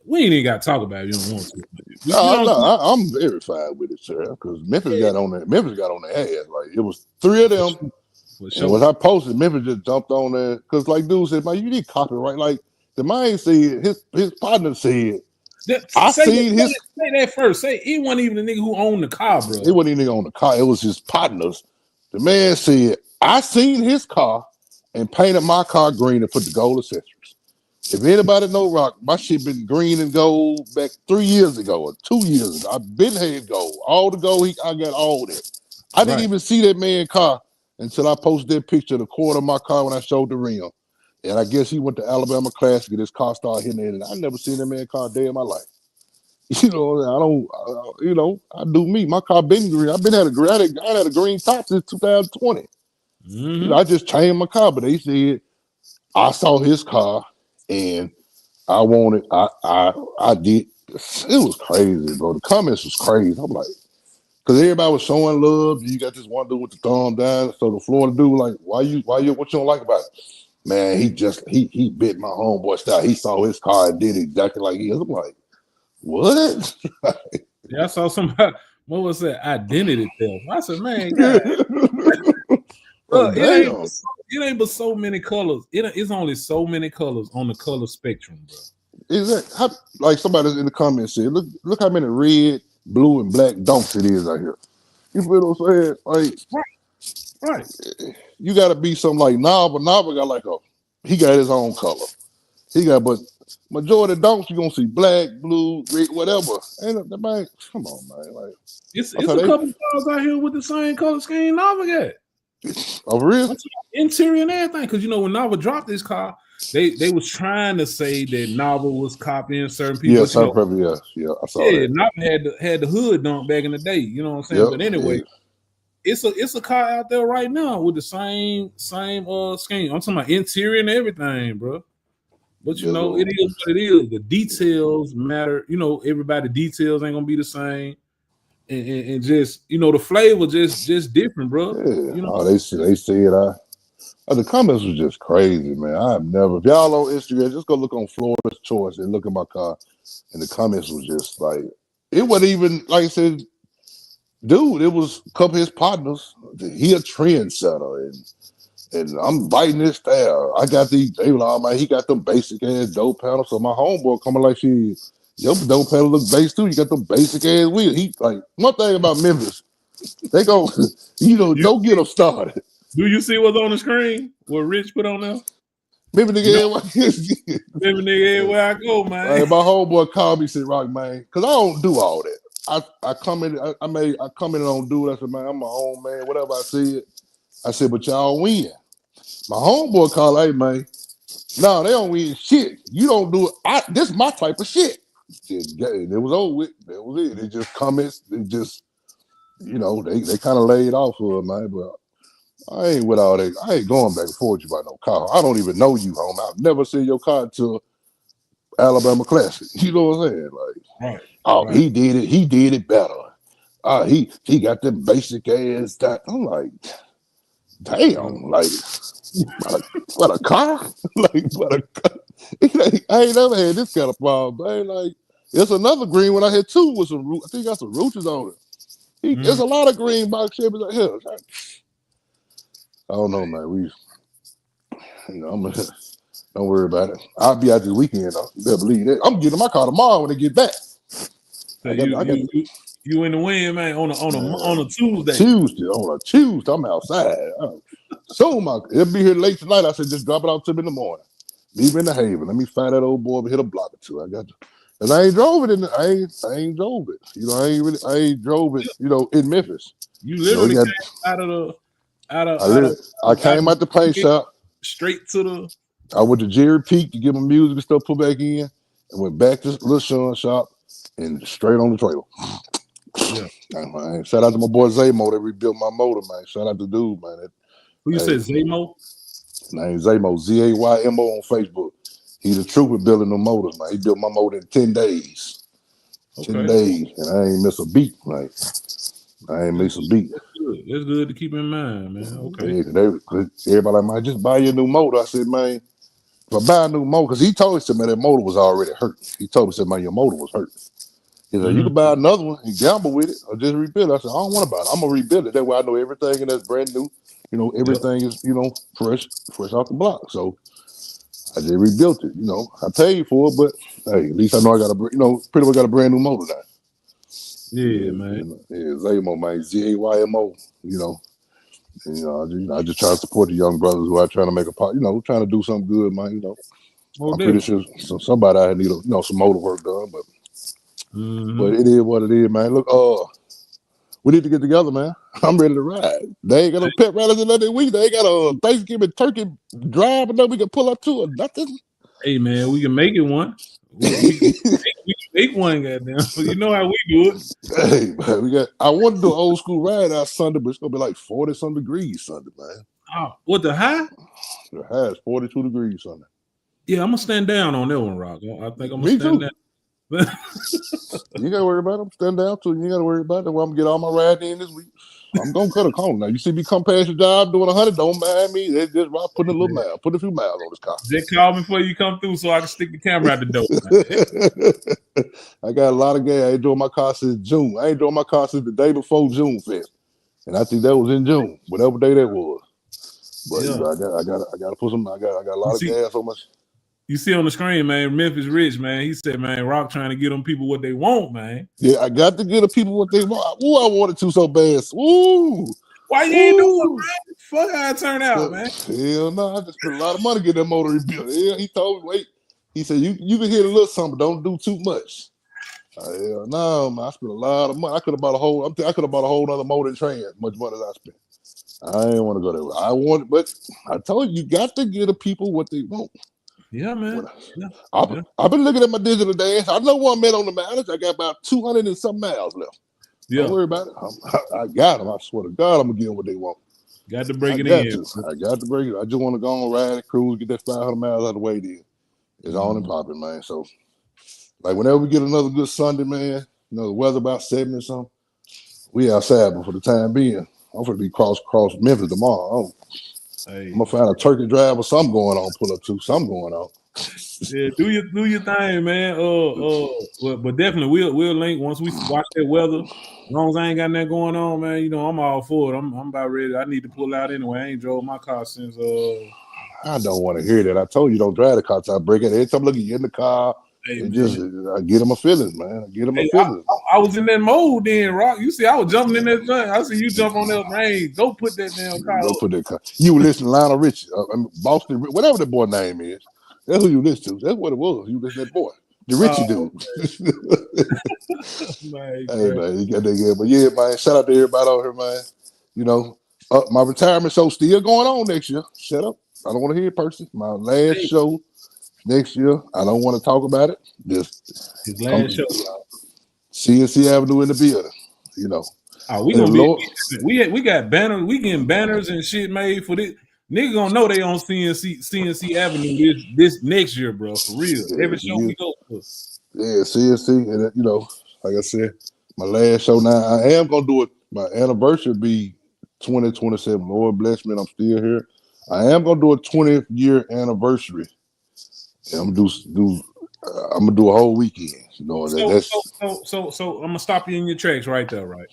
we ain't even got to talk about it. You don't want to. I'm very fine with it, sir. Because Memphis got on the ass. Like it was 3 of them. And when I posted, Memphis just jumped on there because, like, dude said, "Man, you need copyright." Like the man said, his partner said, Say that first. Say he wasn't even the nigga who owned the car, bro. He wasn't even on the car. It was his partners. The man said, "I seen his car and painted my car green and put the gold accessories." If anybody know rock, my shit been green and gold back 3 years ago or 2 years ago. I've been had gold. All the gold, I got all that. I didn't even see that man's car until I posted that picture of the quarter of my car when I showed the rim. And I guess he went to Alabama Classic and his car started hitting it. And I never seen that man's car a day in my life. You know, I do me. My car been green. I've been had I had a green top since 2020. You know, I just changed my car, but they said I saw his car and I wanted, I did. It was crazy, bro. The comments was crazy. I'm like, because everybody was showing love. You got this one dude with the thumb down. So the Florida dude, like, what you don't like about it? Man, he bit my homeboy style. He saw his car and did exactly like he is. I'm like, what? Yeah, I saw somebody. What was that? Identity theft. I said, man, God. Bro, it ain't but so many colors. It's only so many colors on the color spectrum, bro. Is that like somebody in the comments said? Look how many red, blue, and black donks it is out here. You feel what I'm saying? Like, right. You got to be something like Nava. Nava got he got his own color. But majority of donks you gonna see black, blue, red, whatever. Ain't man, come on, man. Like it's a couple cars out here with the same color scheme Nava got. Oh, really? Interior and everything. Because when Nava dropped this car, they was trying to say that Nava was copying certain people. Yeah, I saw that. Nava had the hood dunk back in the day. You know what I'm saying? Yep, but anyway, it's a car out there right now with the same scheme. I'm talking about interior and everything, bro. But it is what it is. The details matter. Everybody details ain't gonna be the same. And just the flavor just different, bro. Yeah. They said the comments was just crazy, man. I've never. If y'all on Instagram, just go look on Florida's Choice and look at my car, and the comments was just like it wasn't even like I said, dude. It was a couple of his partners. He a trendsetter, and I'm biting his style. I got these. They were like, man, he got them basic ass dope panels. So my homeboy coming like your dope panel look base too. You got them basic ass wheels. He like one thing about Memphis, they go, don't get them started. Do you see what's on the screen? What Rich put on there? Remember nigga everywhere I go, man. My homeboy called me and said, Rock, man, because I don't do all that. I commented on dude. I said, man, I'm my own man, whatever I said. I said, but y'all win. My homeboy called, hey man, No, they don't win shit. You don't do it. This is my type of shit. It was over with. That was it. They just comments. They just, they kind of laid off for it, man. But I ain't with all that. I ain't going back and forth with you about no car. I don't even know you, home. I've never seen your car until Alabama Classic. You know what I'm saying? Like, right. He did it. He did it better. He got them basic ass. I'm like, damn, like, what a car? Like, what a car? I ain't never had this kind of problem, man. Like, there's another green one I had too with some I think got some roaches on it. There's a lot of green box Chevys out here. I don't know, man. Don't worry about it. I'll be out this weekend, though. You better believe that. I'm getting my car tomorrow when they get back. So you in the wind, man, on a Tuesday. On a Tuesday, I'm outside. So it'll be here late tonight. I said, just drop it out to me in the morning. Leave in the Haven. Let me find that old boy and hit a block or two. I got you. And I ain't drove it I ain't drove it. I ain't drove it, in Memphis. You literally came I came out the paint shop. Straight to the I went to Jerry Peak to get my music and stuff put back in, and went back to Little Sean shop and straight on the trailer. Yeah. Shout out to my boy Zamo that rebuilt my motor, man. Shout out to dude, man. Who you said Zamo? Name Zamo, Zaymo on Facebook. He's a trooper building the motors, man. He built my motor in 10 days. Okay. 10 days, and I ain't miss a beat. Like, I ain't miss a beat. That's good to keep in mind, man. Okay. Yeah, everybody like, man, just buy your new motor. I said, man, if I buy a new motor, because he told me, man, that motor was already hurt. He told me, said, man, your motor was hurt. He said, you can buy another one and gamble with it or just rebuild it. I said, I don't want to buy it. I'm going to rebuild it. That way I know everything and that's brand new. Everything is, fresh off the block. So I just rebuilt it. I paid for it, but hey, at least I know I got pretty much got a brand new motor now. Yeah, man. Zaymo, man. Zaymo, I just try to support the young brothers who are trying to make a part, trying to do something good, man. I'm pretty sure somebody I need some motor work done, but it is what it is, man. Look, we need to get together, man. I'm ready to ride. They ain't got no pet rallies another week. They ain't got a Thanksgiving turkey drive, and then we can pull up to or nothing. Hey, man, we can make it one. We can make one, goddamn. You know how we do it. Hey, man, I want to do an old school ride out Sunday, but it's gonna be like 40-some degrees Sunday, man. Oh, what the high? The high is 42 degrees Sunday. Yeah, I'm gonna stand down on that one, Rock. I think I'm gonna stand down. You gotta worry about it. I'm standing down too. You gotta worry about it. Well, I'm gonna get all my riding in this week. I'm gonna cut a corner now. You see me come past your job doing 100. Don't mind me. They just putting a few miles on this car. Just call me before you come through so I can stick the camera out the door. I got a lot of gas. I ain't doing my car since June. I ain't doing my car since the day before June 5th, and I think that was in June, whatever day that was. But I got to put some. I got a lot of gas on my. You see on the screen, man, Memphis Rich, man. He said, man, Rock trying to get them people what they want, man. Yeah, I got to get the people what they want. Ooh, I wanted to so bad. Ooh. Why you ain't doing it, man? Fuck how it turned out, man. Hell no, I just spent a lot of money to get that motor rebuilt. Yeah, he told me, wait. He said, you can hit a little something, but don't do too much. Hell no, man. I spent a lot of money. I could have bought a whole other motor and train as much money as I spent. I didn't want to go there. But I told you got to get the people what they want. Yeah, man. I've been looking at my digital dance. I know one man on the mileage. I got about 200 and some miles left. Yeah. Don't worry about it. I got them. I swear to God, I'm going to give them what they want. Got to bring it in. I got to bring it. I just want to go on ride and cruise, get that 500 miles out of the way then. It's on and popping, man. So, like, whenever we get another good Sunday, man, the weather about 70 or something, we outside, but for the time being, I'm going to be cross Memphis tomorrow. I'm gonna find a turkey drive or something going on. Pull up to something going on. Yeah, do your thing, man. But definitely we'll link once we watch that weather. As long as I ain't got nothing going on, man, I'm all for it. I'm about ready. I need to pull out anyway. I ain't drove my car since. I don't want to hear that. I told you don't drive the car. I break it. Every time I look at you in the car, I get them a feeling, man. I get them a feeling. I was in that mode then, Rock. You see, I was jumping in that thing. I see you jump on that range. Go put that damn car. Go put that car. You were listening to Lionel Richie, Boston, whatever that boy name is. That's who you listen to. That's what it was. You listen to that boy, the Richie dude. Hey man, you got that good. But yeah, man, shout out to everybody out here, man. My retirement show still going on next year. Shut up. I don't want to hear it personally. My last show next year. I don't want to talk about it. Just his last show. CNC Avenue in the building. You know. Oh, we gonna be. We got banners. We getting banners and shit made for this. Nigga gonna know they on CNC Avenue this next year, bro. For real. Yeah, Every show we go to. Yeah, CNC, and you know, like I said, my last show now. I am gonna do it. My anniversary be 2027. Lord bless me, and I'm still here. I am gonna do a 20th year anniversary. And I'm gonna do a whole weekend. You know, so I'm gonna stop you in your tracks right there, right?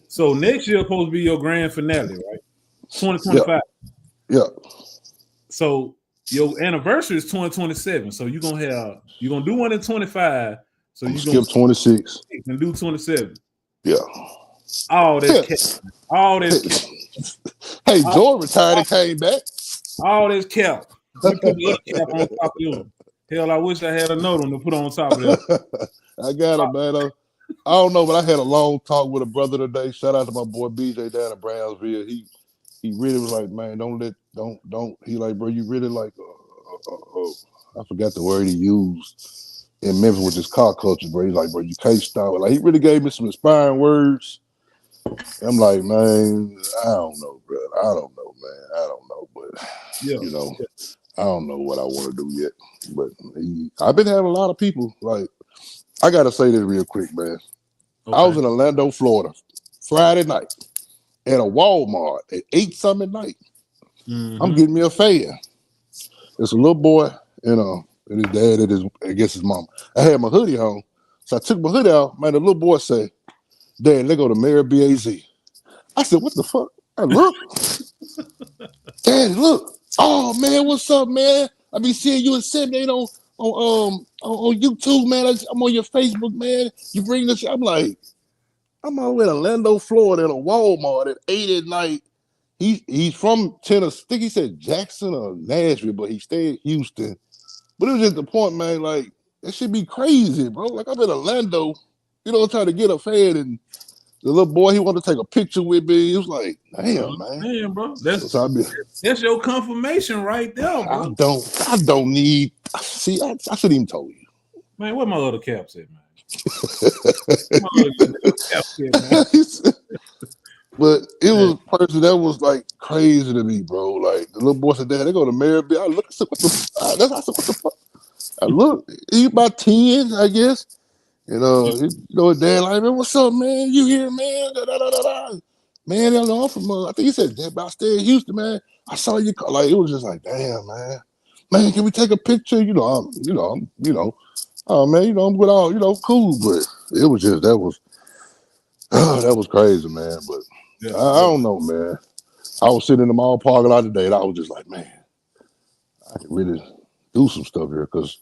So next year supposed to be your grand finale, right? 2025. Yeah. So your anniversary is 2027. So you're gonna do one in 25. So you skip 26 and do 27. Yeah. All this cap. All this cap. Hey, Joy retired and came back. All this cap. You put the other cap on top of you. Hell, I wish I had a note on to put on top of that. I got it, man. I don't know, but I had a long talk with a brother today. Shout out to my boy BJ down in Brownsville. He really was like, man, don't. He like, bro, you really like, I forgot the word he used in Memphis with his car culture, bro. He's like, bro, you can't stop. Like, he really gave me some inspiring words. I'm like, man, I don't know, bro. I don't know, man. I don't know, but you know, I don't know what I want to do yet. But I've been having a lot of people like. I gotta say this real quick, man. Okay. I was in Orlando, Florida, Friday night at a Walmart at 8-something at night. Mm-hmm. I'm getting me a fan. It's a little boy and his dad and I guess his mom. I had my hoodie on, so I took my hoodie out. Man, the little boy said, "Dad, they go to Mary BAZ." I said, "What the fuck?" I look, Daddy, look. Oh man, what's up, man? I be seeing you at 7-8 on YouTube, man. I'm on your Facebook, man. You bring this. I'm like, I'm out in Orlando, Florida, in a Walmart at 8 at night. He's from Tennessee. I think he said Jackson or Nashville, but he stayed in Houston. But it was just the point, man. Like, that should be crazy, bro. Like, I'm in Orlando, trying to get a fan, and the little boy, he wanted to take a picture with me. He was like, damn, man. Damn, bro. That's your confirmation right there, bro. I don't need. See, I should even told you. Man, where my other caps at, man? But it was a person that was like crazy to me, bro. Like, the little boy said, "Dad, they go to Mary B." I look, I said, what the fuck? I look, he about 10, I guess. His dad like, "Man, what's up, man? You here, man? Da, da, da, da, da. Man, I'm from, I think he said, Dad, I stay in Houston, man. I saw you." Like, it was just like, damn, man. Man, can we take a picture? I'm oh man, I'm with all, cool. But it was just that was crazy, man. But I don't know, man. I was sitting in the mall parking lot today, and I was just like, man, I can really do some stuff here because.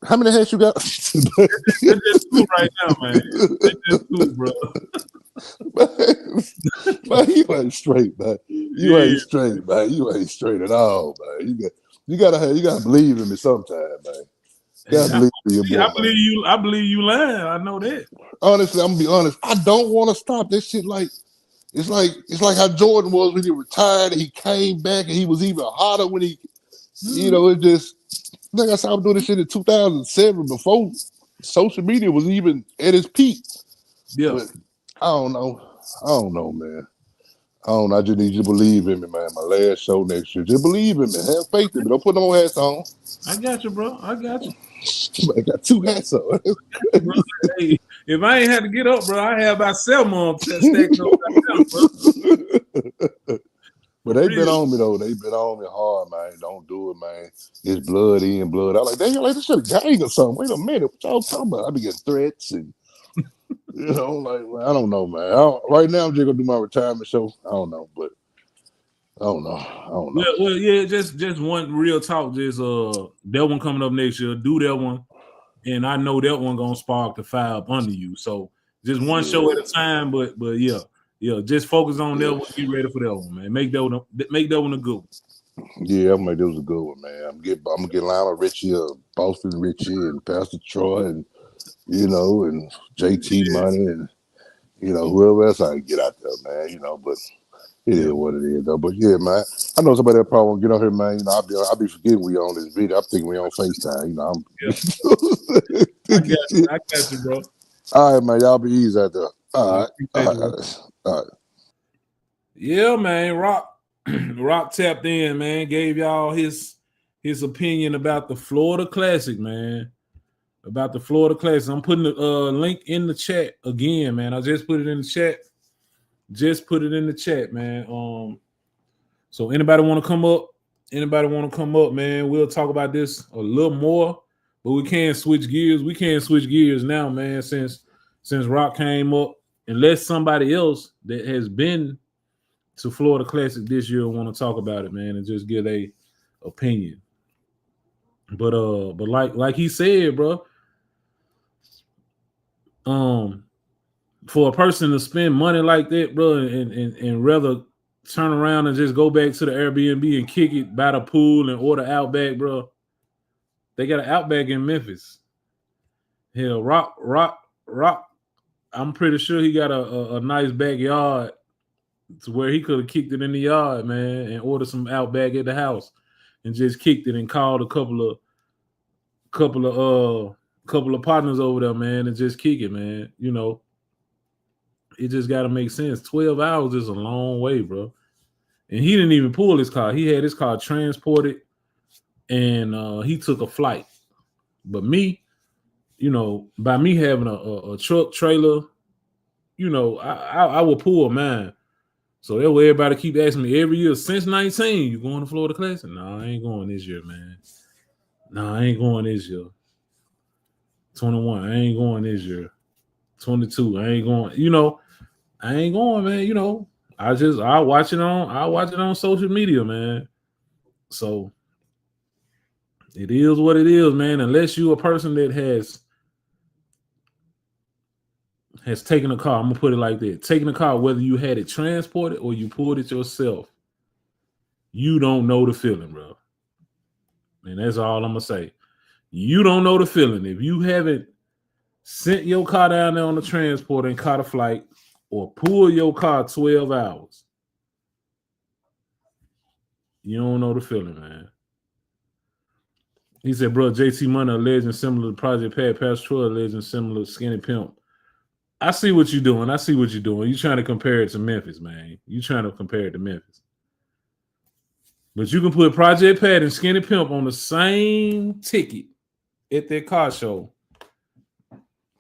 How many hats you got? That's just two right now, man. That's just two, bro. Man, you ain't straight, man. You ain't straight, man. You ain't straight at all, man. You gotta believe in me sometime, man. I believe you lying. I know that. Honestly, I'm gonna be honest. I don't want to stop this shit. Like it's like how Jordan was when he retired and he came back and he was even hotter when he, it just. Like I said, I was doing this shit in 2007 before social media was even at its peak. Yeah. But I don't know, man. I just need you to believe in me, man. My last show next year. Just believe in me. Have faith in me. Don't put no hats on. I got you, bro. I got you. I got 2 hats on. Hey, if I ain't had to get up, bro, I have about 7 more stacked up, bro. But they've been on me, though. They've been on me hard, man. Don't do it, man. It's blood in, blood out. Like, damn, like this shit a gang or something. Wait a minute. What y'all talking about? I be getting threats and, like, I don't know, man. Right now, I'm just going to do my retirement show. I don't know, but I don't know. Well, yeah, just one real talk. Just that one coming up next year. Do that one. And I know that one going to spark the fire up under you. So just one show at a time, but yeah. Yeah, just focus on that one. Get ready for that one, man. Make that one a good one. Yeah, I'm gonna make this a good one, man. I'm gonna get Lionel Richie, Boston Richie, and Pastor Troy, and and JT Money, and whoever else I can get out there, man. But it is what it is, though. But yeah, man, I know somebody that probably won't get on here, man. You know, I'll be forgetting we on this video. I'm thinking we on FaceTime. You know, I got you, bro. All right, man. Y'all be easy out there. All right. All right. Yeah, man. Rock tapped in, man. Gave y'all his opinion about the Florida Classic, man. About the Florida Classic. I'm putting the link in the chat again, man. I just put it in the chat. Just put it in the chat, man. So anybody want to come up? Anybody want to come up, man? We'll talk about this a little more, but we can't switch gears. We can't switch gears now, man, since Rock came up. Unless somebody else that has been to Florida Classic this year want to talk about it, man, and just give a opinion. But like he said, bro, for a person to spend money like that, bro, and rather turn around and just go back to the Airbnb and kick it by the pool and order Outback, bro. They got an Outback in Memphis. Hell, Rock. I'm pretty sure he got a nice backyard to where he could have kicked it in the yard, man, and ordered some Outback at the house and just kicked it and called a couple of partners over there, man, and just kick it, man. You know, it just got to make sense. 12 hours is a long way, bro. And he didn't even pull his car. He had his car transported, and he took a flight. But me, you know, by me having a truck trailer, you know, I will pull mine. So that way everybody keep asking me every year, since 19, you going to Florida Classic? No, I ain't going this year, man. No, I ain't going this year. 21, I ain't going this year. 22, I ain't going. You know, I ain't going, man. You know, I watch it on social media, man. So it is what it is, man. Unless you a person that has taken a car, I'm gonna put it like that. Taking a car, whether you had it transported or you pulled it yourself, you don't know the feeling, bro. And that's all I'm gonna say. You don't know the feeling. If you haven't sent your car down there on the transport and caught a flight or pull your car 12 hours, you don't know the feeling, man. He said, bro, JT Money, a legend similar to Project Pat, Pastor Troy, a legend similar to Skinny Pimp. I see what you're doing. You're trying to compare it to Memphis, man. You're trying to compare it to Memphis. But you can put Project Pat and Skinny Pimp on the same ticket at that car show.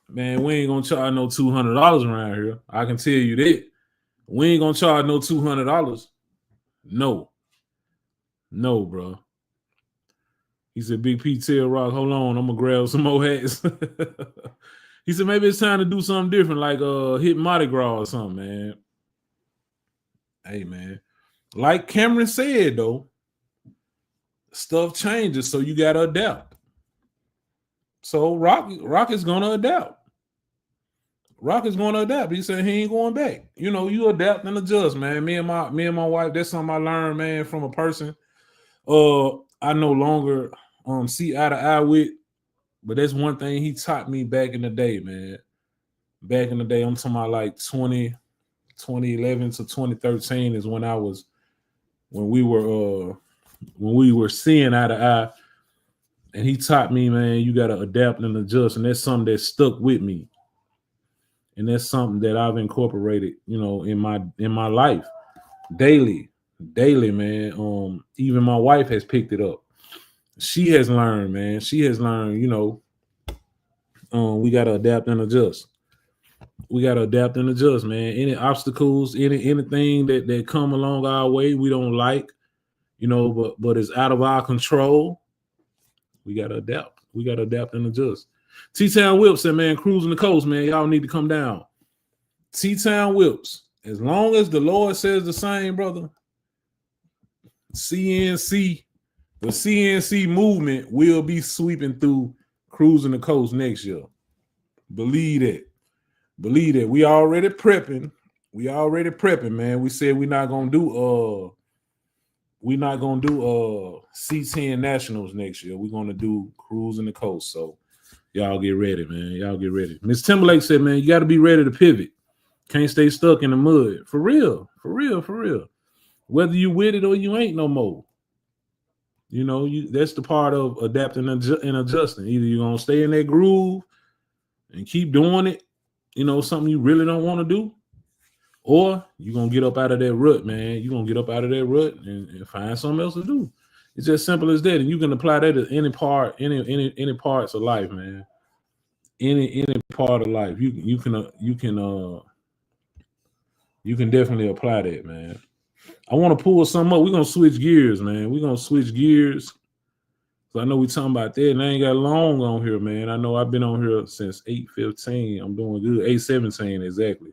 Man, we ain't going to charge no $200 around here. I can tell you that. We ain't going to charge no $200. No, bro. He said, Big P, tell Rock, hold on, I'm going to grab some more hats. He said, maybe it's time to do something different, like hit Mardi Gras or something, man. Hey, man. Like Cameron said, though, stuff changes, so you got to adapt. So Rock is going to adapt. Rock is going to adapt. He said he ain't going back. You know, you adapt and adjust, man. Me and my wife, that's something I learned, man, from a person I no longer see eye to eye with. But that's one thing he taught me back in the day, man. Back in the day, I'm talking about like 2011 to 2013 is when we were seeing eye to eye. And he taught me, man, you got to adapt and adjust. And that's something that stuck with me. And that's something that I've incorporated, you know, in my life daily, man. Even my wife has picked it up. She has learned, man. You know, we got to adapt and adjust. Man. Any obstacles, anything that come along our way we don't like, you know, but it's out of our control. We got to adapt. We got to adapt and adjust. T-Town Whips said, man, cruising the coast, man. Y'all need to come down. T-Town Whips. As long as the Lord says the same, brother, the CNC movement will be sweeping through cruising the coast next year. Believe that. We already prepping. Man. We said we're not gonna do C10 Nationals next year. We're gonna do cruising the coast. So y'all get ready, man. Y'all get ready. Miss Timberlake said, man, you got to be ready to pivot. Can't stay stuck in the mud. For real. whether you with it or you ain't no more. You know, that's the part of adapting and adjusting. Either you're gonna stay in that groove and keep doing it, you know, something you really don't want to do, or you're gonna get up out of that rut, man. You're gonna get up out of that rut and find something else to do. It's just simple as that. And you can apply that to any parts of life, man. Any part of life. You can definitely apply that, man. I want to pull some up. We're gonna switch gears, man. We're gonna switch gears. So I know we talking about that, and I ain't got long on here, man. I know I've been on here since 8:15. I'm doing good. 8:17 exactly.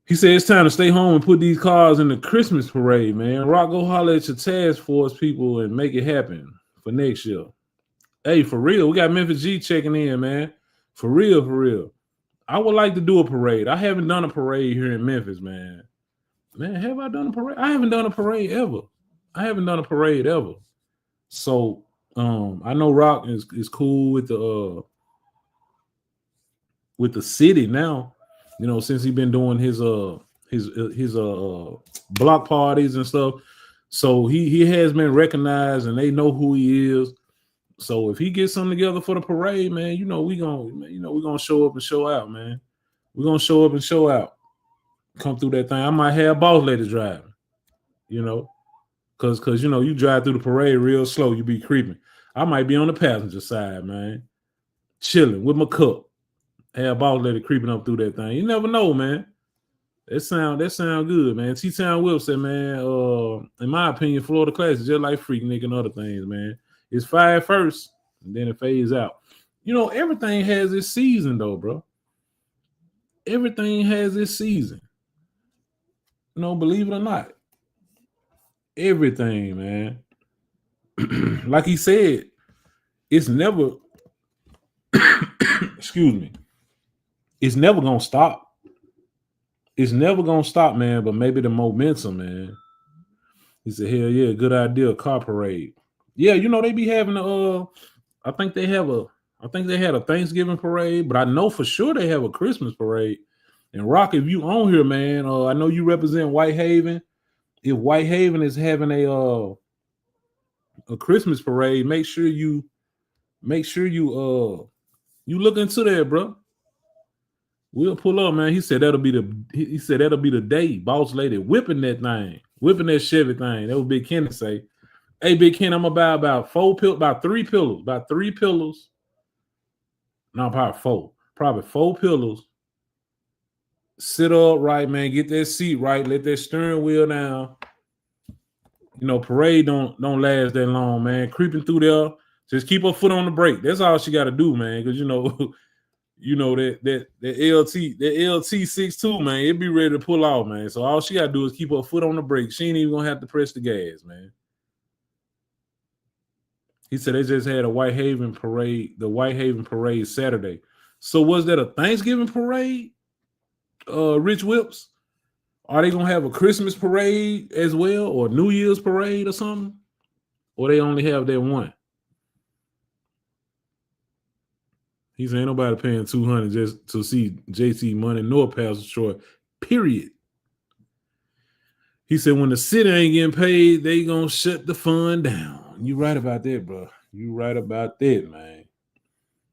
He said it's time to stay home and put these cars in the Christmas parade, man. Rock, go holler at your task force people and make it happen for next year. Hey, for real, we got Memphis G checking in, man. For real, for real. I would like to do a parade. I haven't done a parade here in Memphis, man. Man, have I done a parade? I haven't done a parade ever. So I know Rock is cool with the city now, you know, since he's been doing his block parties and stuff. So he has been recognized and they know who he is. So if he gets something together for the parade, man, you know, we're gonna show up and show out, man. We're gonna show up and show out. Come through that thing. I might have boss lady driving, you know, cause you know, you drive through the parade real slow, you be creeping. I might be on the passenger side, man, chilling with my cup. Have boss lady creeping up through that thing. You never know, man. That sound good, man. T-Town Will said, man, in my opinion, Florida Class is just like Freaknik and other things, man. It's fire first, and then it fades out. You know, everything has its season, though, bro. Everything has its season. You know, believe it or not. Everything, man. Like he said, it's never, excuse me, it's never going to stop. It's never going to stop, man, but maybe the momentum, man. He said, hell yeah, good idea, car parade. Yeah, you know, they be having I think they had a Thanksgiving parade, but I know for sure they have a Christmas parade. And Rock, if you on here, man, I know you represent Whitehaven. If Whitehaven is having a Christmas parade, make sure you look into that, bro. We'll pull up, man. He said that'll be the day, boss lady whipping that Chevy thing. That was Big Ken to say. Hey, Big Ken, I'm about 3 pillows. No, probably 4 pillows. Sit up right, man. Get that seat right. Let that steering wheel down. You know, parade don't last that long, man. Creeping through there, just keep her foot on the brake. That's all she got to do, man. Because you know that LT 62, man, it be ready to pull off, man. So all she got to do is keep her foot on the brake. She ain't even gonna have to press the gas, man. He said they just had a Whitehaven parade, the Whitehaven parade Saturday. So was that a Thanksgiving parade? Rich Whips? Are they gonna have a Christmas parade as well, or New Year's parade or something? Or they only have that one? He said ain't nobody paying $200 just to see JT Money nor Pastor Troy, period. He said when the city ain't getting paid, they gonna shut the fund down. You right about that, bro. You right about that, man.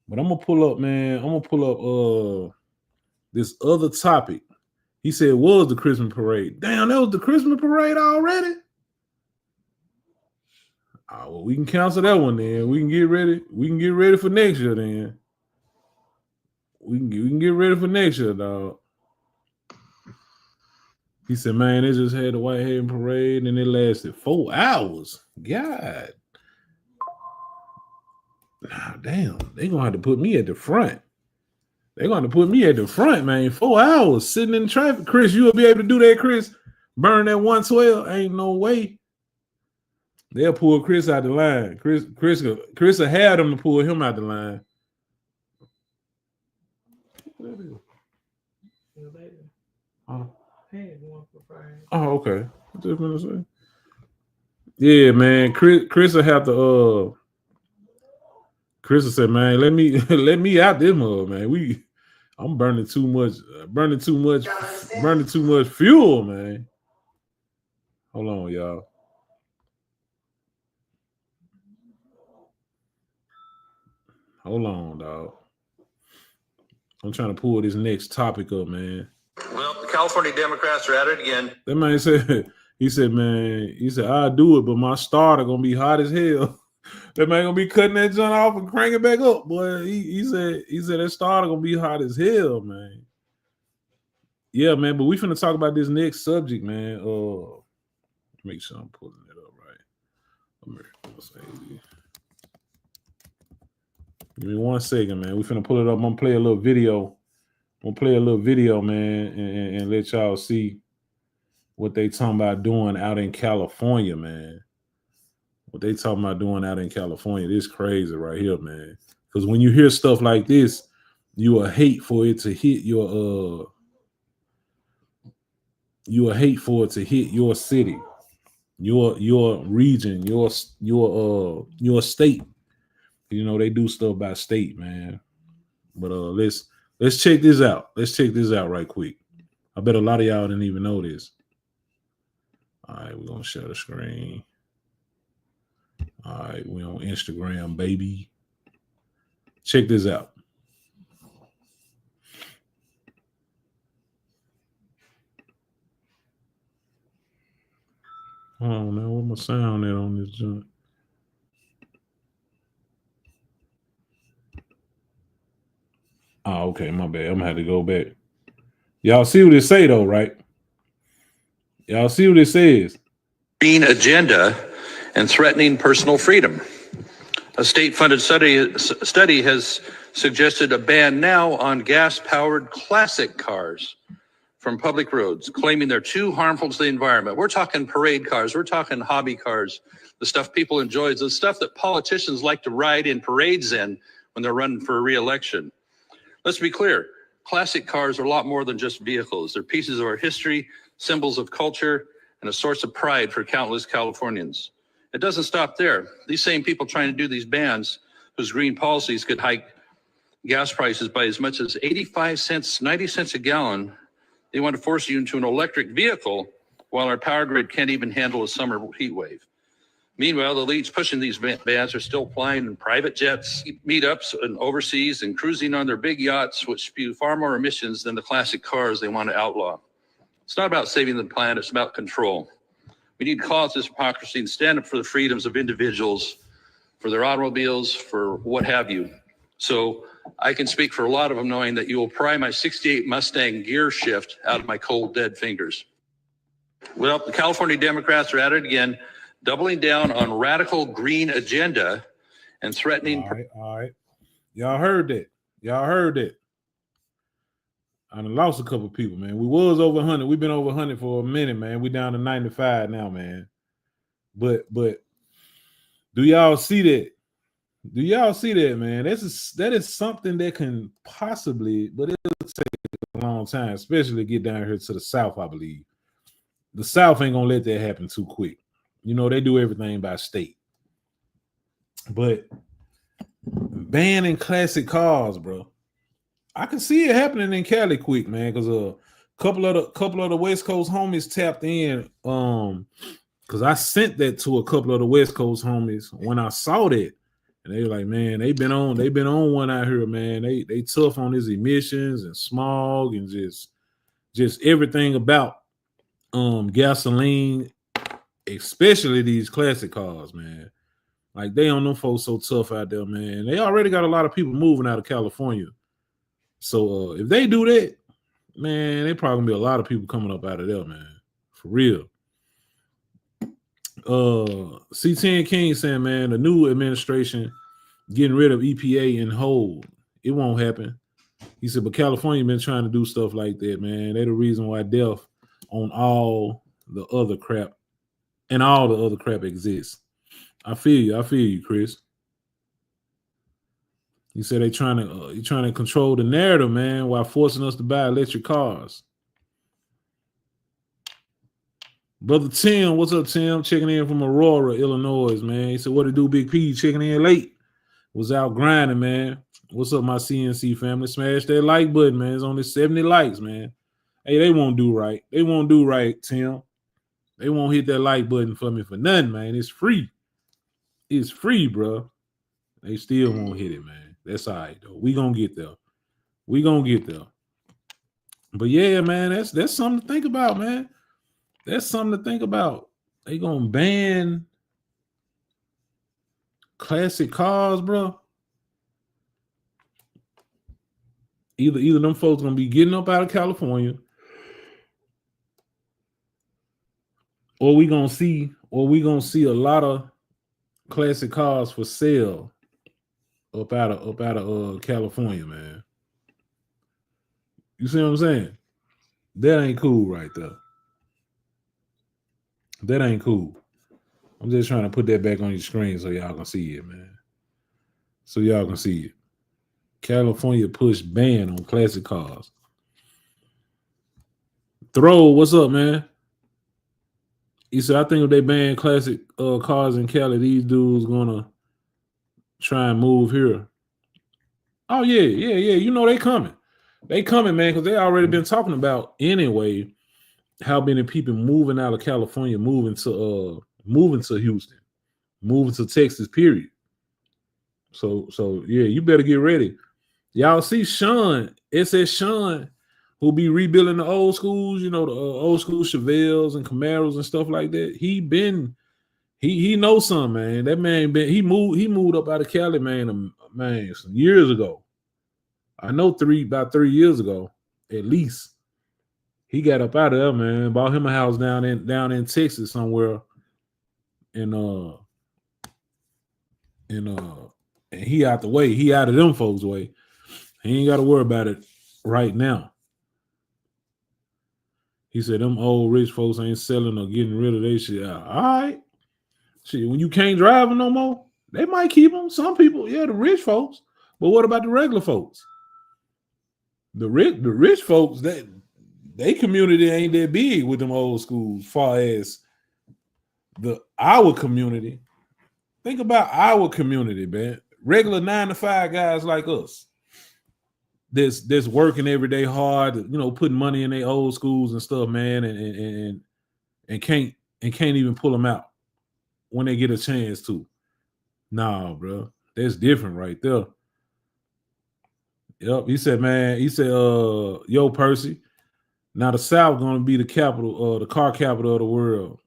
But I'm gonna pull up, man. This other topic. He said it was the Christmas parade. Damn, that was the Christmas parade already? Oh, well, we can cancel that one then. We can get ready. We can get ready for next year then. We can get ready for next year, dog. He said, man, they just had the Whitehaven parade and it lasted 4 hours. God. Nah, damn. They're going to have to put me at the front. They're going to put me at the front, man. 4 hours sitting in traffic. Chris, you will be able to do that, Chris? Burn that 112? Ain't no way. They'll pull Chris out the line. Chris will have them to pull him out the line. Oh, okay. Just gonna say. Yeah, man. Chris will have to. Chris will say, man, let me out this mug, man. I'm burning too much fuel, man. Hold on, y'all. Hold on, dog. I'm trying to pull this next topic up, man. Well, the California Democrats are at it again. That man said, he said, I'll do it, but my starter gonna be hot as hell. That man gonna be cutting that joint off and cranking back up, boy. He said that starter gonna be hot as hell, man. Yeah, man, but we finna talk about this next subject, man. Make sure I'm pulling it up right. Give me 1 second, man. We finna pull it up. I'm gonna play a little video. Man, and let y'all see what they talking about doing out in California, man. What they talking about doing out in California. This crazy right here, man. Because when you hear stuff like this, you will hate for it to hit your your city, your region, your state. You know, they do stuff by state, man. But let's check this out. Let's check this out right quick. I bet a lot of y'all didn't even know this. All right, we're gonna share the screen. All right, we on Instagram, baby. Check this out. Oh man, what my sound at on this joint? Oh, okay, my bad. I'm gonna have to go back. Y'all see what it say though, right? Y'all see what it says? Green agenda and threatening personal freedom. A state-funded study has suggested a ban now on gas-powered classic cars from public roads, claiming they're too harmful to the environment. We're talking parade cars. We're talking hobby cars, the stuff people enjoy, the stuff that politicians like to ride in parades in when they're running for re-election. Let's be clear. Classic cars are a lot more than just vehicles. They're pieces of our history, symbols of culture, and a source of pride for countless Californians. It doesn't stop there. These same people trying to do these bans, whose green policies could hike gas prices by as much as 85 cents, 90 cents a gallon, they want to force you into an electric vehicle while our power grid can't even handle a summer heat wave. Meanwhile, the elites pushing these bans are still flying in private jets, meetups and overseas, and cruising on their big yachts, which spew far more emissions than the classic cars they want to outlaw. It's not about saving the planet, it's about control. We need to cause this hypocrisy and stand up for the freedoms of individuals, for their automobiles, for what have you. So I can speak for a lot of them knowing that you will pry my 68 Mustang gear shift out of my cold, dead fingers. Well, the California Democrats are at it again, doubling down on radical green agenda and threatening. All right. Y'all heard that. I done lost a couple people, man. We was over 100. We've been over 100 for a minute, man. We down to 95 now, man. But do y'all see that? Do y'all see that, man? That is something that can possibly, but it'll take a long time, especially to get down here to the South, I believe. The South ain't gonna let that happen too quick. You know, they do everything by state. But banning classic cars, bro. I can see it happening in Cali quick, man, because a couple of the West Coast homies tapped in. Because I sent that to a couple of the West Coast homies when I saw that. And they were like, man, they've been on one out here, man. They tough on these emissions and smog and just everything about gasoline, especially these classic cars, man. Like they on them folks so tough out there, man. They already got a lot of people moving out of California. So if they do that, man, they probably gonna be a lot of people coming up out of there, man. For real. C10 King saying, man, the new administration getting rid of EPA and hold. It won't happen. He said, but California been trying to do stuff like that, man. They the reason why death on all the other crap and all the other crap exists. I feel you, Chris. He said they trying to control the narrative, man, while forcing us to buy electric cars. Brother Tim, what's up, Tim? Checking in from Aurora, Illinois, man. He said, what to do, Big P? Checking in late. Was out grinding, man. What's up, my CNC family? Smash that like button, man. It's only 70 likes, man. Hey, they won't do right. They won't do right, Tim. They won't hit that like button for me for nothing, man. It's free. It's free, bro. They still won't hit it, man. That's all right, though. We gonna get there. We gonna get there. But yeah, man, that's something to think about, man. That's something to think about. They gonna ban classic cars, bro. Either them folks gonna be getting up out of California, or we gonna see a lot of classic cars for sale up out of California, man. You see what I'm saying? That ain't cool right there. That ain't cool. I'm just trying to put that back on your screen so y'all can see it, man. So y'all can see it. California push ban on classic cars. Throw, what's up, man? He said, I think if they ban classic cars in Cali, these dudes gonna try and move here. Oh, yeah. You know they coming. They coming, man, because they already been talking about anyway how many people moving out of California, moving to Houston, moving to Texas, period. So yeah, you better get ready. Y'all see Sean, SS Sean, who be rebuilding the old schools, you know, the old school Chevelles and Camaros and stuff like that. He knows something, man. That man he moved up out of Cali, man, some years ago. I know about 3 years ago, at least. He got up out of there, man. Bought him a house down in Texas somewhere. And he out the way. He out of them folks' way. He ain't got to worry about it right now. He said them old rich folks ain't selling or getting rid of their shit. All right. Shit, when you can't drive them no more, they might keep them. Some people, yeah, the rich folks. But what about the regular folks? The rich folks, they community ain't that big with them old schools, far as our community. Think about our community, man. Regular 9-to-5 guys like us. That's working every day hard, you know, putting money in their old schools and stuff, man, and can't even pull them out when they get a chance to. Nah, bro, that's different right there. Yep, he said, yo, Percy, now the South gonna be the capital, the car capital of the world.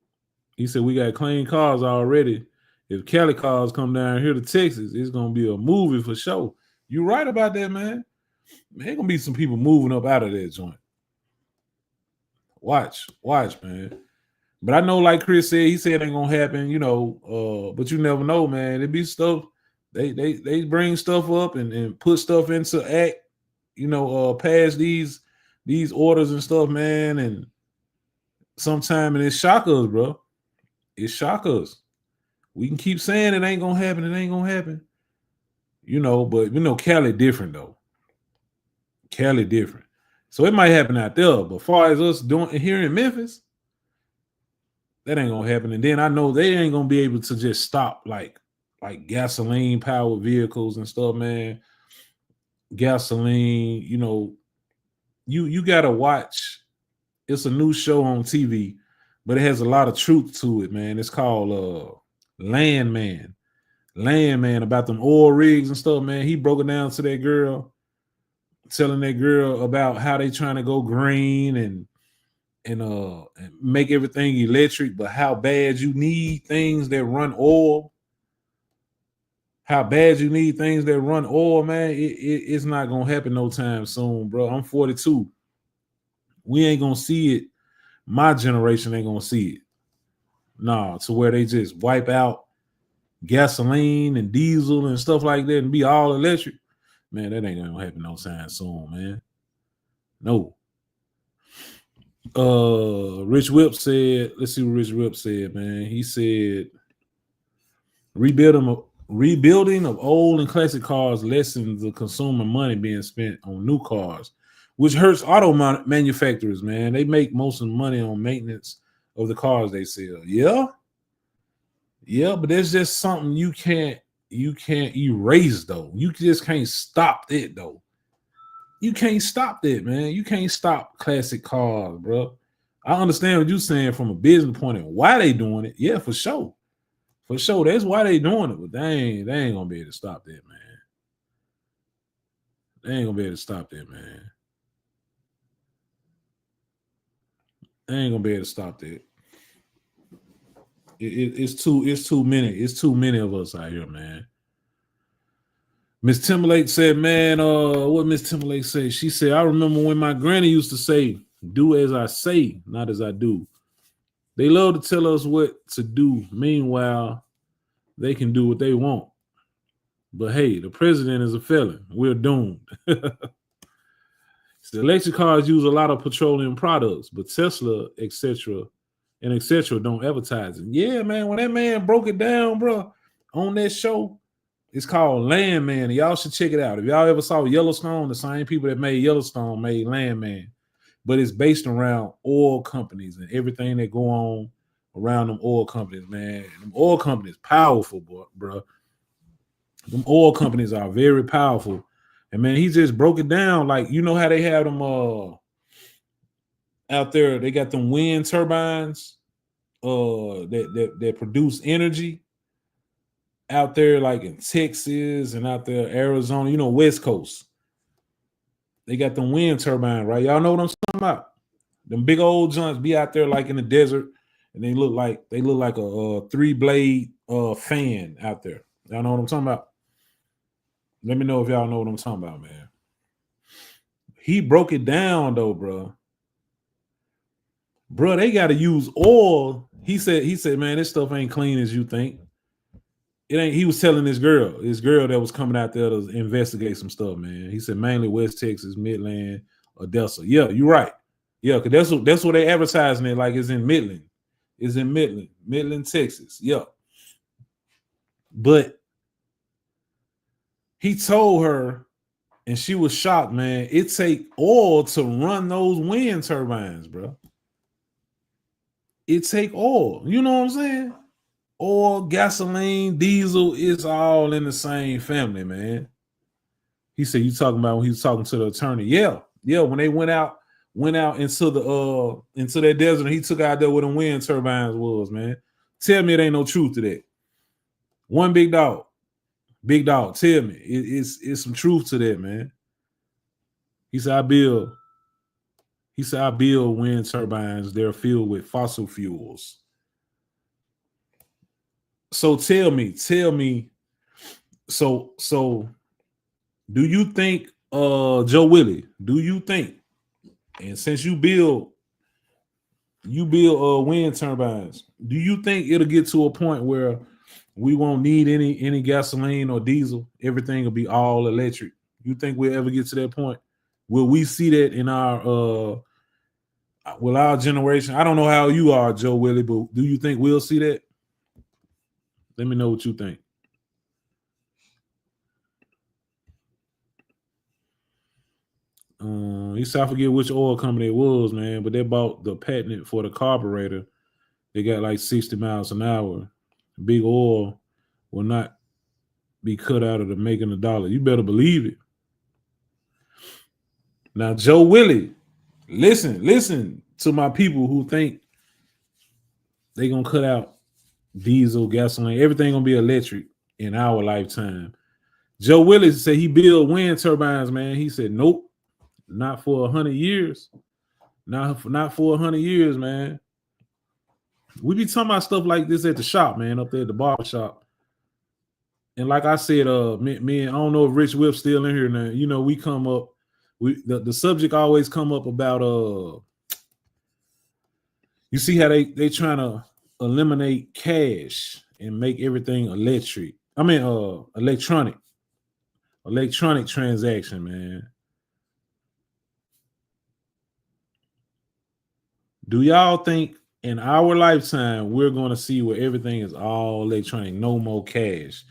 He said we got clean cars already. If Cali cars come down here to Texas, it's gonna be a movie for sure. You right about that, man. There's gonna be some people moving up out of that joint. Watch, man. But I know, like Chris said, he said it ain't gonna happen, you know. But you never know, man. It be stuff. They bring stuff up and put stuff into act, you know, past these orders and stuff, man. And sometime it shock us, bro. It shock us. We can keep saying it ain't gonna happen. It ain't gonna happen. You know, but you know, Cali different though. Cali different. So it might happen out there, but as far as us doing it here in Memphis, that ain't gonna happen. And then I know they ain't gonna be able to just stop like gasoline powered vehicles and stuff, man. Gasoline, you know, you gotta watch. It's a new show on TV, but it has a lot of truth to it, man. It's called Landman, about them oil rigs and stuff, man. He broke it down to that girl, telling that girl about how they trying to go green and make everything electric, but how bad you need things that run oil. How bad you need things that run oil, man. It's not gonna happen no time soon, bro. I'm 42. We ain't gonna see it. My generation ain't gonna see it. Nah, to where they just wipe out gasoline and diesel and stuff like that and be all electric. Man, that ain't gonna happen no time soon, man. No. Rich Whip said, let's see what Rich Whip said, man. He said rebuilding of old and classic cars lessens the consumer money being spent on new cars, which hurts auto manufacturers, man. They make most of the money on maintenance of the cars they sell. Yeah, but there's just something you can't erase though. You just can't stop it though. You can't stop that, man. You can't stop classic cars, bro. I understand what you're saying from a business point of why they doing it. Yeah, for sure. For sure. That's why they doing it, but they ain't gonna be able to stop that, man. They ain't gonna be able to stop that, man. They ain't gonna be able to stop that. It's too many of us out here, man. Miss Timberlake said, man, what Miss Timberlake said? She said, I remember when my granny used to say, do as I say, not as I do. They love to tell us what to do. Meanwhile, they can do what they want. But hey, the president is a felon. We're doomed. The electric cars use a lot of petroleum products, but Tesla, etc., don't advertise it. Yeah, man, when that man broke it down, bro, on that show, it's called Landman. Y'all should check it out. If y'all ever saw Yellowstone, the same people that made Yellowstone made Landman. But it's based around oil companies and everything that go on around them oil companies, man. Them oil companies powerful, bro. Them oil companies are very powerful. And man, he just broke it down. Like, you know how they have them out there, they got them wind turbines that produce energy out there, like in Texas and out there, Arizona, you know, West Coast. They got them wind turbine, right? Y'all know what I'm talking about? Them big old joints be out there like in the desert, and they look like a 3-blade fan out there. Y'all know what I'm talking about? Let me know if y'all know what I'm talking about, man. He broke it down though, bro. Bro, they got to use oil. He said, man, this stuff ain't clean as you think. It ain't. He was telling this girl that was coming out there to investigate some stuff, man. He said mainly West Texas, Midland, Odessa. Yeah, you're right. Yeah, because that's what they advertising it like. It's in Midland. It's in Midland, Texas. Yeah. But he told her, and she was shocked, man. It take oil to run those wind turbines, bro. It take oil. You know what I'm saying? Oil, gasoline, diesel, it's all in the same family, man. He said, you talking about when he was talking to the attorney? Yeah. When they went out into that desert, and he took out there where the wind turbines was, man. Tell me it ain't no truth to that. One big dog, tell me it's some truth to that, man. He said, I build wind turbines. They're filled with fossil fuels. So tell me. So do you think, Joe Willie? Do you think? And since you build wind turbines, do you think it'll get to a point where we won't need any gasoline or diesel? Everything will be all electric. You think we'll ever get to that point? Will we see that in our generation? I don't know how you are, Joe Willie, but do you think we'll see that? Let me know what you think. He said, I forget which oil company it was, man, but they bought the patent for the carburetor. They got like 60 miles an hour. Big oil will not be cut out of the making a dollar. You better believe it. Now, Joe Willie, listen to my people who think they gonna cut out diesel, gasoline, everything gonna be electric in our lifetime. Joe Willie said he built wind turbines, man. He said, nope, not for 100 years. Not for 100 years, man. We be talking about stuff like this at the shop, man, up there at the barber shop. And like I said, me, I don't know if Rich Whip's still in here now. You know, we come up, the subject always come up about you see how they trying to eliminate cash and make everything electric. I mean electronic transaction, man. Do y'all think in our lifetime we're going to see where everything is all electronic? No more cash,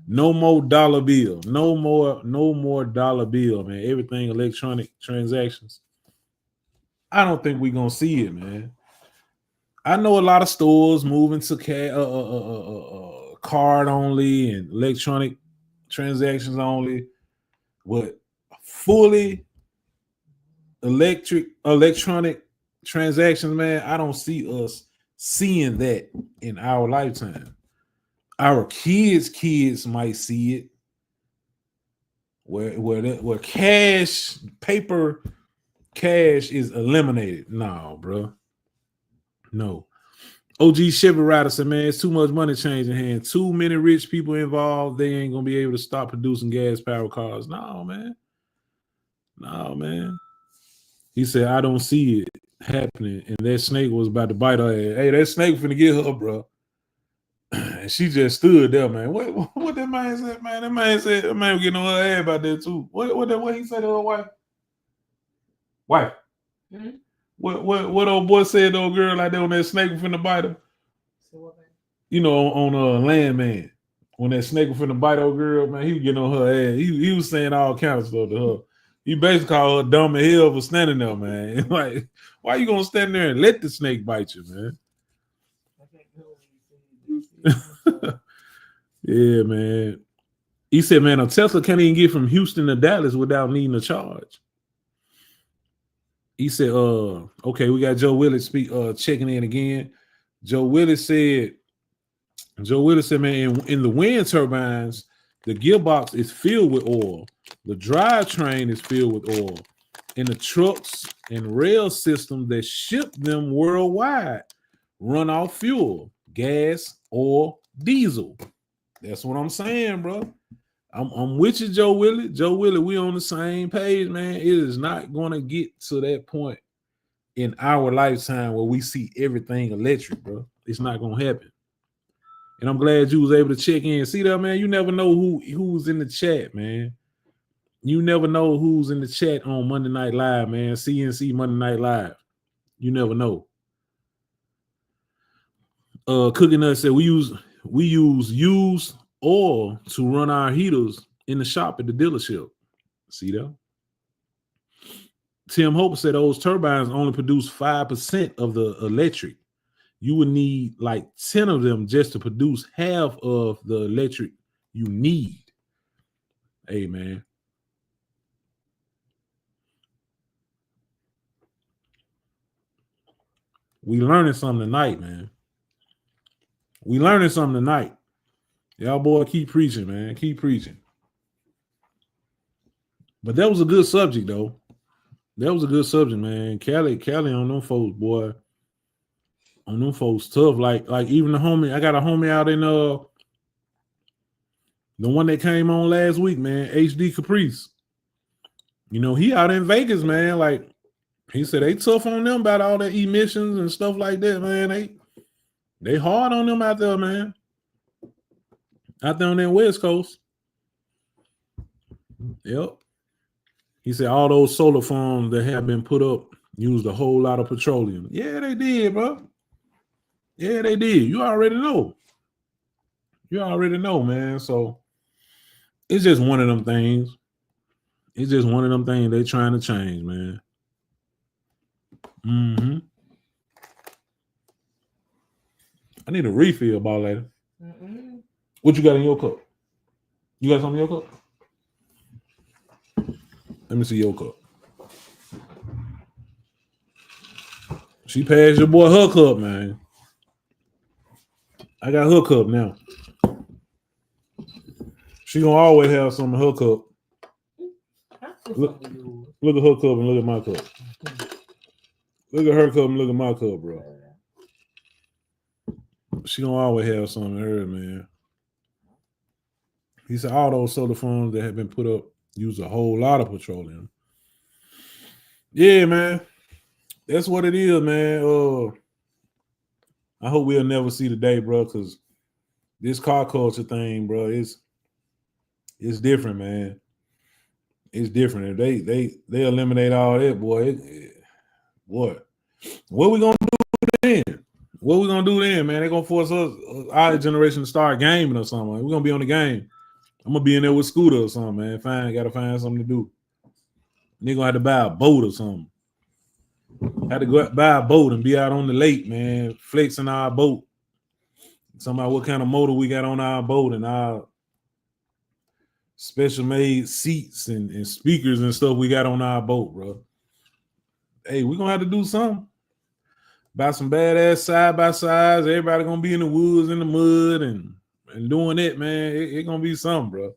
no more dollar bill, no more dollar bill, man. Everything electronic transactions. I don't think we're gonna see it, man. I know a lot of stores moving to card only and electronic transactions only, but fully electronic transactions, man, I don't see us seeing that in our lifetime. Our kids might see it. Where cash, paper cash is eliminated. No, bro. No. OG Chevy Rider said, man, it's too much money changing hands. Too many rich people involved. They ain't gonna be able to stop producing gas-powered cars. No, man. No, man. He said, I don't see it happening. And that snake was about to bite her ass. Hey, that snake finna get her, bro. And she just stood there, man. What that man said, man? That man said that man was getting on her ass about that too. What he said to her wife? Wife. Mm-hmm. What old boy said to old girl like that when that snake was finna bite her? You know, on Landman. When that snake was finna bite old girl, man, he was getting on her ass. He was saying all kinds of stuff to her. He basically called her dumb as hell for standing there, man. Like, why you gonna stand there and let the snake bite you, man? Yeah, man. He said, man, a Tesla can't even get from Houston to Dallas without needing a charge. He said, okay, we got Joe Willis checking in again. Joe Willis said, man, in the wind turbines, the gearbox is filled with oil. The drivetrain is filled with oil. And the trucks and rail systems that ship them worldwide run off fuel, gas, oil, diesel. That's what I'm saying, bro. I'm with you, Joe Willie. Joe Willie, we on the same page, man. It is not going to get to that point in our lifetime where we see everything electric, bro. It's not going to happen. And I'm glad you was able to check in. See that, man? You never know who's in the chat, man. You never know who's in the chat on Monday Night Live, man. CNC Monday Night Live. You never know. Cooking Nut said we use used oil to run our heaters in the shop at the dealership. See that? Tim Hope said those turbines only produce 5% of the electric. You would need like 10 of them just to produce half of the electric you need. Hey, man. We learning something tonight, man. We learning something tonight. Y'all boy, keep preaching, man. Keep preaching. But that was a good subject, though. That was a good subject, man. Cali on them folks, boy. On them folks, tough. Like even the homie, I got a homie out in the one that came on last week, man, HD Caprice. You know, he out in Vegas, man. Like he said, they tough on them about all the emissions and stuff like that, man. They hard on them out there, man. Out there on that West Coast. Yep. He said all those solar farms that have been put up used a whole lot of petroleum. Yeah, they did, bro. Yeah, they did. You already know. You already know, man. So it's just one of them things. It's just one of them things they trying to change, man. Mm-hmm. I need a refill, ball later. Mm-mm. What you got in your cup? You got something in your cup? Let me see your cup. She passed your boy her cup, man. I got her cup now. She gonna always have some in her cup. Look at her cup and look at my cup. Look at her cup and look at my cup, bro. She gonna always have something in her, man. He said all those solar farms that have been put up use a whole lot of petroleum. Yeah, man. That's what it is, man. I hope we'll never see the day, bro, because this car culture thing, bro, it's different, man. It's different. If they eliminate all that, boy, what we gonna do then? What we gonna do then, man? They gonna force us, our generation, to start gaming or something. We're gonna be on the game. I'm gonna be in there with Scooter or something, man. Gotta find something to do. Nigga gonna have to buy a boat or something. Had to go buy a boat and be out on the lake, man, flexing our boat. Talking about what kind of motor we got on our boat and our special made seats and speakers and stuff we got on our boat, bro. Hey, we're gonna have to do something. Buy some badass side by sides. Everybody gonna be in the woods, in the mud, and doing it, man. It gonna be something, bro.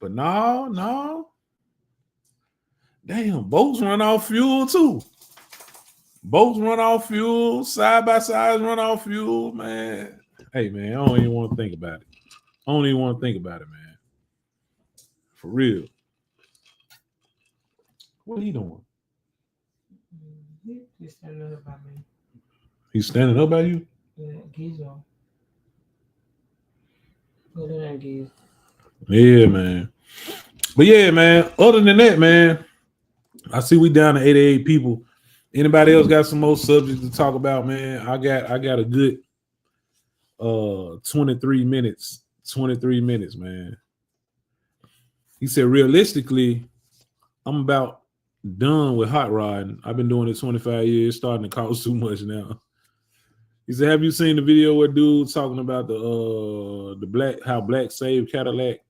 But no. Damn, boats run off fuel too. Boats run off fuel, side by sides run off fuel, man. Hey, man, I don't even want to think about it. I don't even want to think about it, man. For real. What are you doing? He's standing up by me. He's standing up by you? Yeah, Gizo. Go there, Giz. Yeah, man. But yeah, man, other than that, man, I see we down to 88 people. Anybody else got some more subjects to talk about, man? I got a good 23 minutes. 23 minutes, man. He said, realistically, I'm about done with hot rodding. I've been doing it 25 years, starting to cost too much now. He said, have you seen the video where dude's talking about how black saved Cadillac?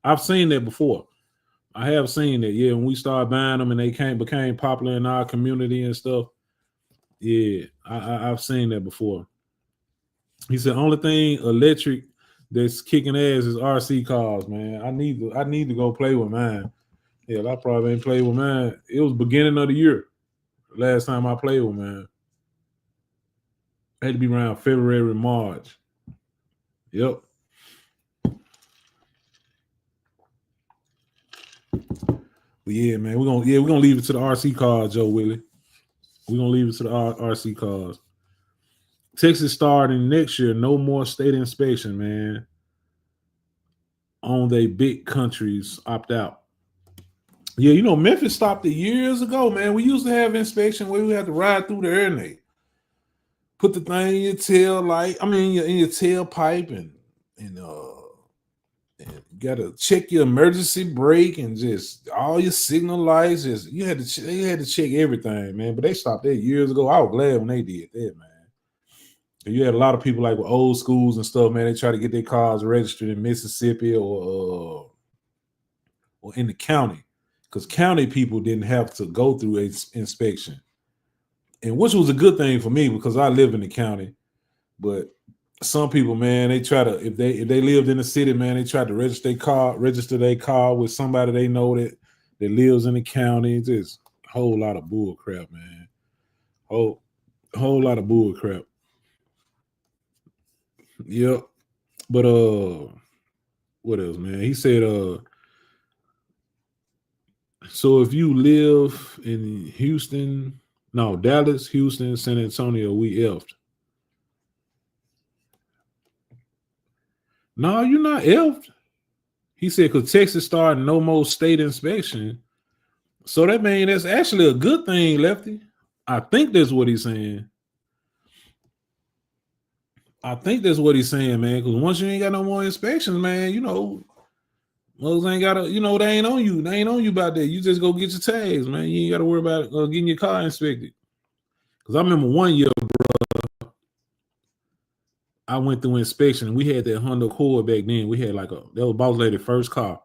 I've seen that before. I have seen that. Yeah, when we started buying them and they became popular in our community and stuff. Yeah, I've seen that before. He said, only thing electric that's kicking ass is RC cars, man. I need to go play with mine. Yeah, I probably ain't played with mine. It was beginning of the year. Last time I played with mine. Had to be around February, March. Yep. But yeah, man, we're gonna leave it to the RC cars, Joe Willie. We're gonna leave it to the RC cars. Texas starting next year, no more state inspection, man. On they big countries opt out. Yeah, you know, Memphis stopped it years ago, man. We used to have inspection where we had to ride through there and they put the thing in your tail light, in your tailpipe and you gotta check your emergency brake and just all your signal lights. They had to check everything, man. But they stopped that years ago. I was glad when they did that, man. And you had a lot of people like with old schools and stuff, man. They try to get their cars registered in Mississippi or in the county, because county people didn't have to go through an inspection, and which was a good thing for me because I live in the county. But some people, man, they try to if they lived in the city, man, they try to register their car with somebody they know that lives in the county. Just a whole lot of bull crap, man. Whole lot of bull crap. Yep. But what else, man? He said so if you live in Dallas, Houston, San Antonio, we effed. No, you're not effed. He said, because Texas started no more state inspection. So that means that's actually a good thing, Lefty. I think that's what he's saying. Man, because once you ain't got no more inspections, man, you know, those ain't got to, you know, they ain't on you. They ain't on you about that. You just go get your tags, man. You ain't got to worry about getting your car inspected. Because I remember one year, bro, I went through inspection and we had that Honda Accord back then. We had that was Boss Lady's first car.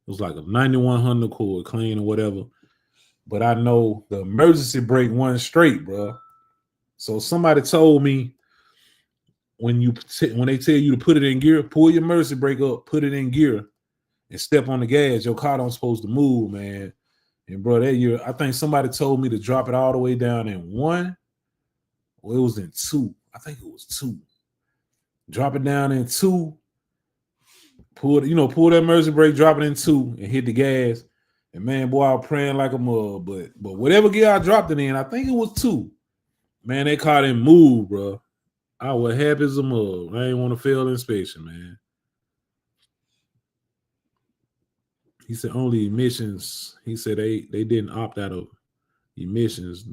It was like a 91 Honda Accord, clean or whatever. But I know the emergency brake wasn't straight, bro. So somebody told me when they tell you to put it in gear, pull your emergency brake up, put it in gear, and step on the gas. Your car don't supposed to move, man. And bro, that year, I think somebody told me to drop it all the way down in 1. Well, it was in 2. I think it was 2. Drop it down in 2. Pull that emergency brake, drop it in 2, and hit the gas. And man, boy, I was praying like a mug. But whatever gear I dropped it in, I think it was 2. Man, that car didn't move, bro. I was happy as a mug. I ain't want to fail inspection, man. He said only emissions. He said they didn't opt out of emissions.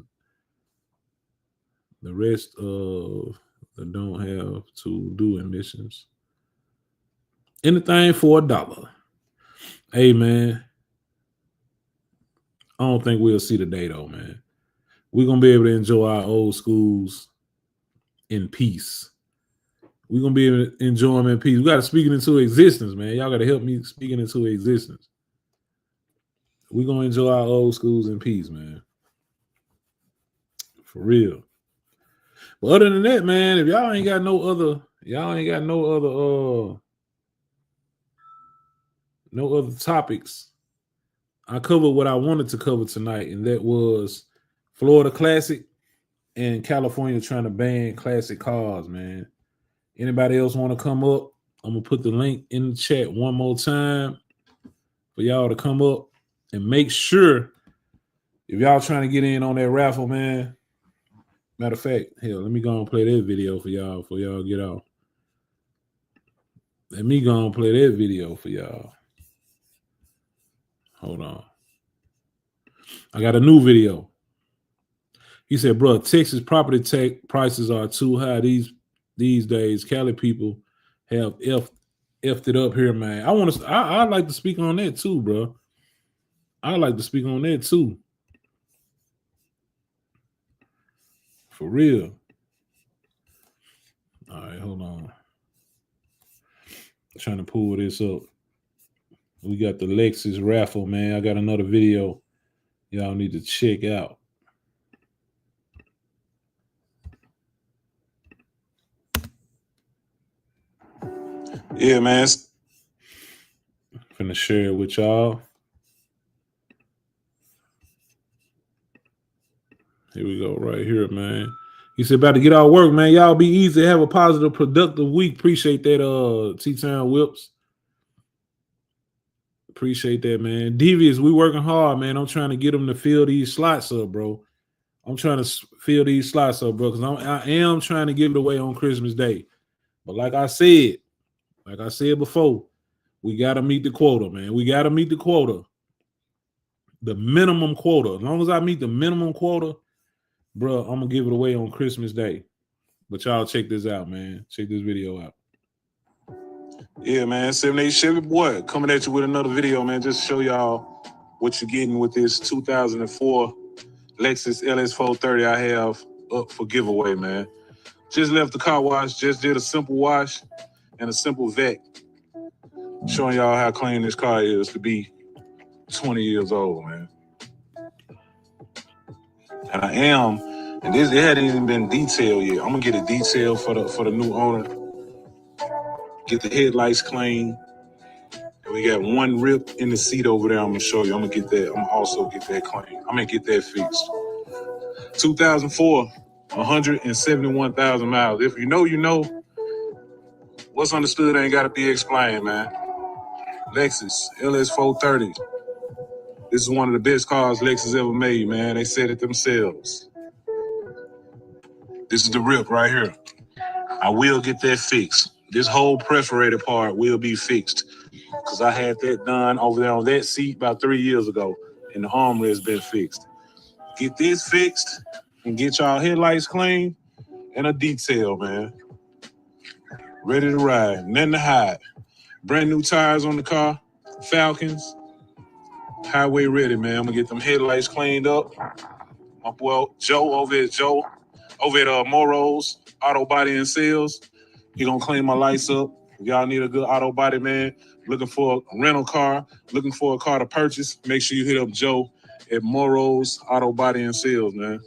The rest of them don't have to do emissions. Anything for $1. Hey, man. I don't think we'll see the day, though, man. We're going to be able to enjoy our old schools in peace. We're going to be able to enjoy them in peace. We got to speak it into existence, man. Y'all got to help me speak it into existence. We're going to enjoy our old schools in peace, man. For real. But other than that, man, if y'all ain't got no other topics, I covered what I wanted to cover tonight, and that was Florida Classic and California trying to ban classic cars, man. Anybody else want to come up? I'm going to put the link in the chat one more time for y'all to come up and make sure if y'all trying to get in on that raffle, man. Matter of fact, hell, let me go and play that video for y'all before y'all get off. Let me go and play that video for y'all. Hold on. I got a new video. He said, bro, Texas property tax prices are too high these days. Cali people have effed it up here, man. I'd like to speak on that too, bro. I'd like to speak on that too. For real. All right, hold on. Trying to pull this up. We got the Lexus raffle, man. I got another video y'all need to check out. Yeah, man. Finna share it with y'all. Here we go, right here, man. He said, about to get out work, man. Y'all be easy. Have a positive, productive week. Appreciate that, T-Town Whips. Appreciate that, man. Devious, we working hard, man. I'm trying to get them to fill these slots up, bro. I'm trying to fill these slots up, bro, because I am trying to give it away on Christmas Day. But like I said before, we got to meet the quota, man. We got to meet the quota. The minimum quota. As long as I meet the minimum quota, bro, I'm going to give it away on Christmas Day. But y'all check this out, man. Check this video out. Yeah, man. 78 Chevy boy coming at you with another video, man. Just to show y'all what you're getting with this 2004 Lexus LS430 I have up for giveaway, man. Just left the car wash. Just did a simple wash and a simple vet. Showing y'all how clean this car is to be 20 years old, man. And I am, and it hadn't even been detailed yet. I'm gonna get it detailed for the new owner. Get the headlights clean. And we got one rip in the seat over there. I'm gonna show you. I'm gonna get that. I'm gonna also get that clean. I'm gonna get that fixed. 2004, 171,000 miles. If you know, you know. What's understood ain't gotta be explained, man. Lexus LS430. This is one of the best cars Lexus ever made, man. They said it themselves. This is the rip right here. I will get that fixed. This whole perforated part will be fixed because I had that done over there on that seat about 3 years ago, and the armrest been fixed. Get this fixed and get y'all headlights clean and a detail, man. Ready to ride. Nothing to hide. Brand new tires on the car. Falcons. Highway ready, man. I'm gonna get them headlights cleaned up. My boy Joe over at Moro's Auto Body and Sales. He gonna clean my lights up. If y'all need a good auto body, man, looking for a rental car, looking for a car to purchase, make sure you hit up Joe at Moro's Auto Body and Sales, man.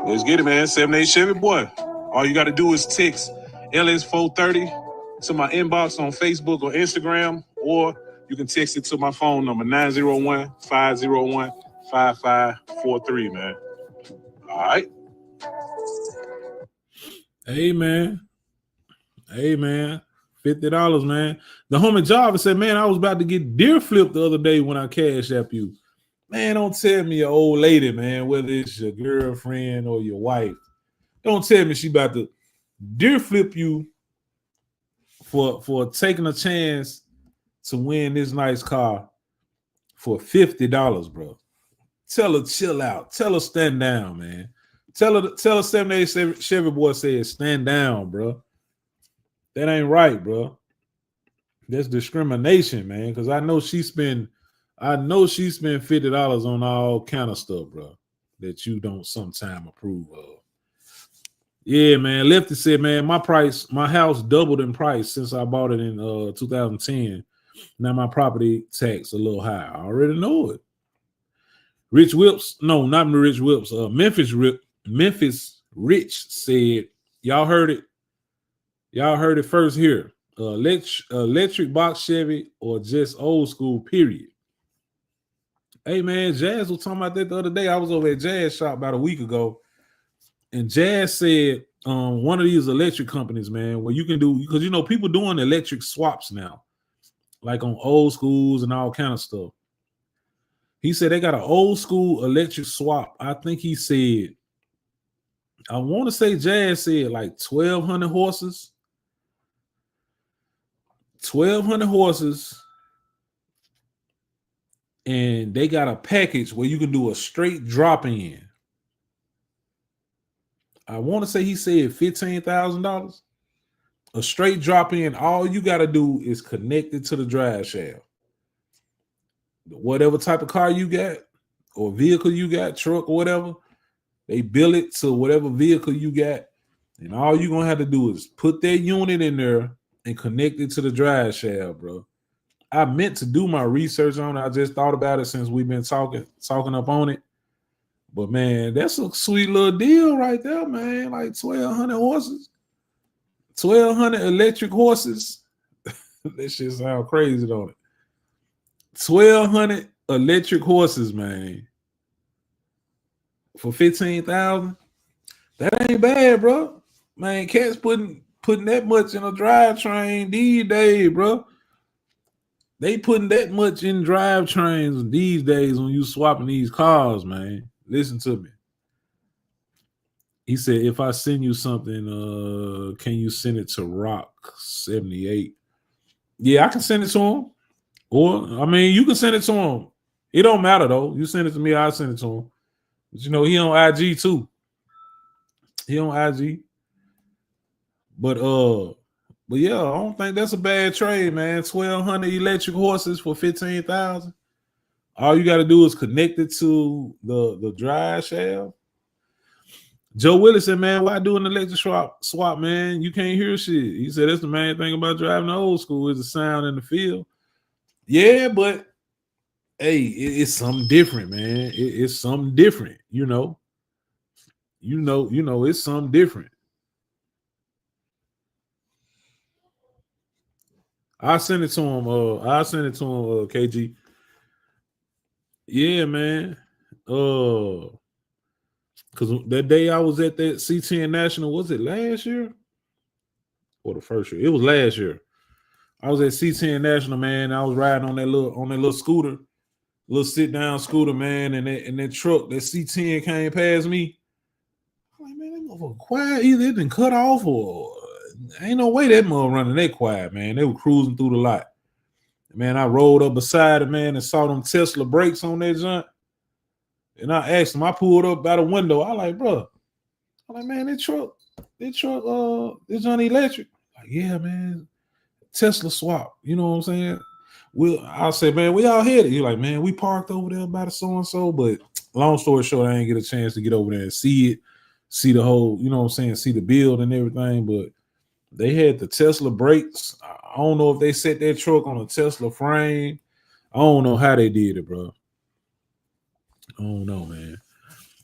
Let's get it, man. 78 Chevy boy. All you got to do is text LS430 to my inbox on Facebook or Instagram, or you can text it to my phone number, 901-501-5543, man. All right. Hey, man. $50, man. The homie Java said, man, I was about to get deer flipped the other day when I Cash App you. Man, don't tell me your old lady, man, whether it's your girlfriend or your wife. Don't tell me she about to deer flip you for taking a chance to win this nice car for $50, bro. Tell her chill out. Tell her stand down, man. Tell her 78 Chevy boy said stand down, bro. That ain't right, bro. That's discrimination, man. Because I know she spent $50 on all kind of stuff, bro, that you don't sometime approve of. Yeah, man. Lefty said, man, my house doubled in price since I bought it in 2010. Now my property tax a little high. I already know it. Rich Whips, no, not Rich Whips. Memphis Rich said, y'all heard it. Y'all heard it first here. Electric box Chevy or just old school, period. Hey man, Jazz was talking about that the other day. I was over at Jazz shop about a week ago, and Jazz said one of these electric companies, man, where you can do, because you know people doing electric swaps now, like on old schools and all kind of stuff. He said they got an old school electric swap. I think he said, I want to say Jazz said like 1,200 horses. 1,200 horses. And they got a package where you can do a straight drop in. I want to say he said $15,000. A straight drop in. All you got to do is connect it to the drive shaft. Whatever type of car you got or vehicle you got, truck or whatever, they bill it to whatever vehicle you got. And all you're going to have to do is put that unit in there and connect it to the drive shaft, bro. I meant to do my research on it. I just thought about it since we've been talking up on it. But man, that's a sweet little deal right there, man. Like 1,200 horses, 1,200 electric horses. That shit sound crazy, don't it? 1,200 electric horses, man, for $15,000. That ain't bad, bro. Man, cats putting that much in a drivetrain these days, bro. They putting that much in drivetrains these days when you swapping these cars, man. Listen to me. He said, if I send you something, can you send it to Rock 78? Yeah, I can send it to him. Or, I mean, you can send it to him. It don't matter, though. You send it to me, I'll send it to him. But, you know, he on IG, too. He on IG. But yeah, I don't think that's a bad trade, man. 1,200 electric horses for $15,000. All you got to do is connect it to the drive shaft. Joe Willis said, man, why do an electric swap, man? You can't hear shit. He said that's the main thing about driving the old school is the sound in the field. Yeah, but hey, it's something different, man. It's something different, you know. It's something different. I'll send it to him. KG. Yeah, man. Because that day I was at that C10 National, was it last year? Or the first year? It was last year. I was at C10 National, man. I was riding on that little scooter, little sit-down scooter, man, and that truck, that C10 came past me. I'm like, man, that motherfucker quiet. Either it been cut off or ain't no way that mother running that quiet, man. They were cruising through the lot. Man, I rolled up beside it, man, and saw them Tesla brakes on that junk. And I asked him, I pulled up by the window. I like, bro. I'm like, man, that truck, this on electric. Like, yeah, man. Tesla swap. You know what I'm saying? I said, man, we all headed. He's like, man, we parked over there by the so-and-so. But long story short, I didn't get a chance to get over there and see it, see the whole, you know what I'm saying, see the build and everything. But they had the Tesla brakes. I don't know if they set that truck on a Tesla frame. I don't know how they did it, bro. I don't know, man.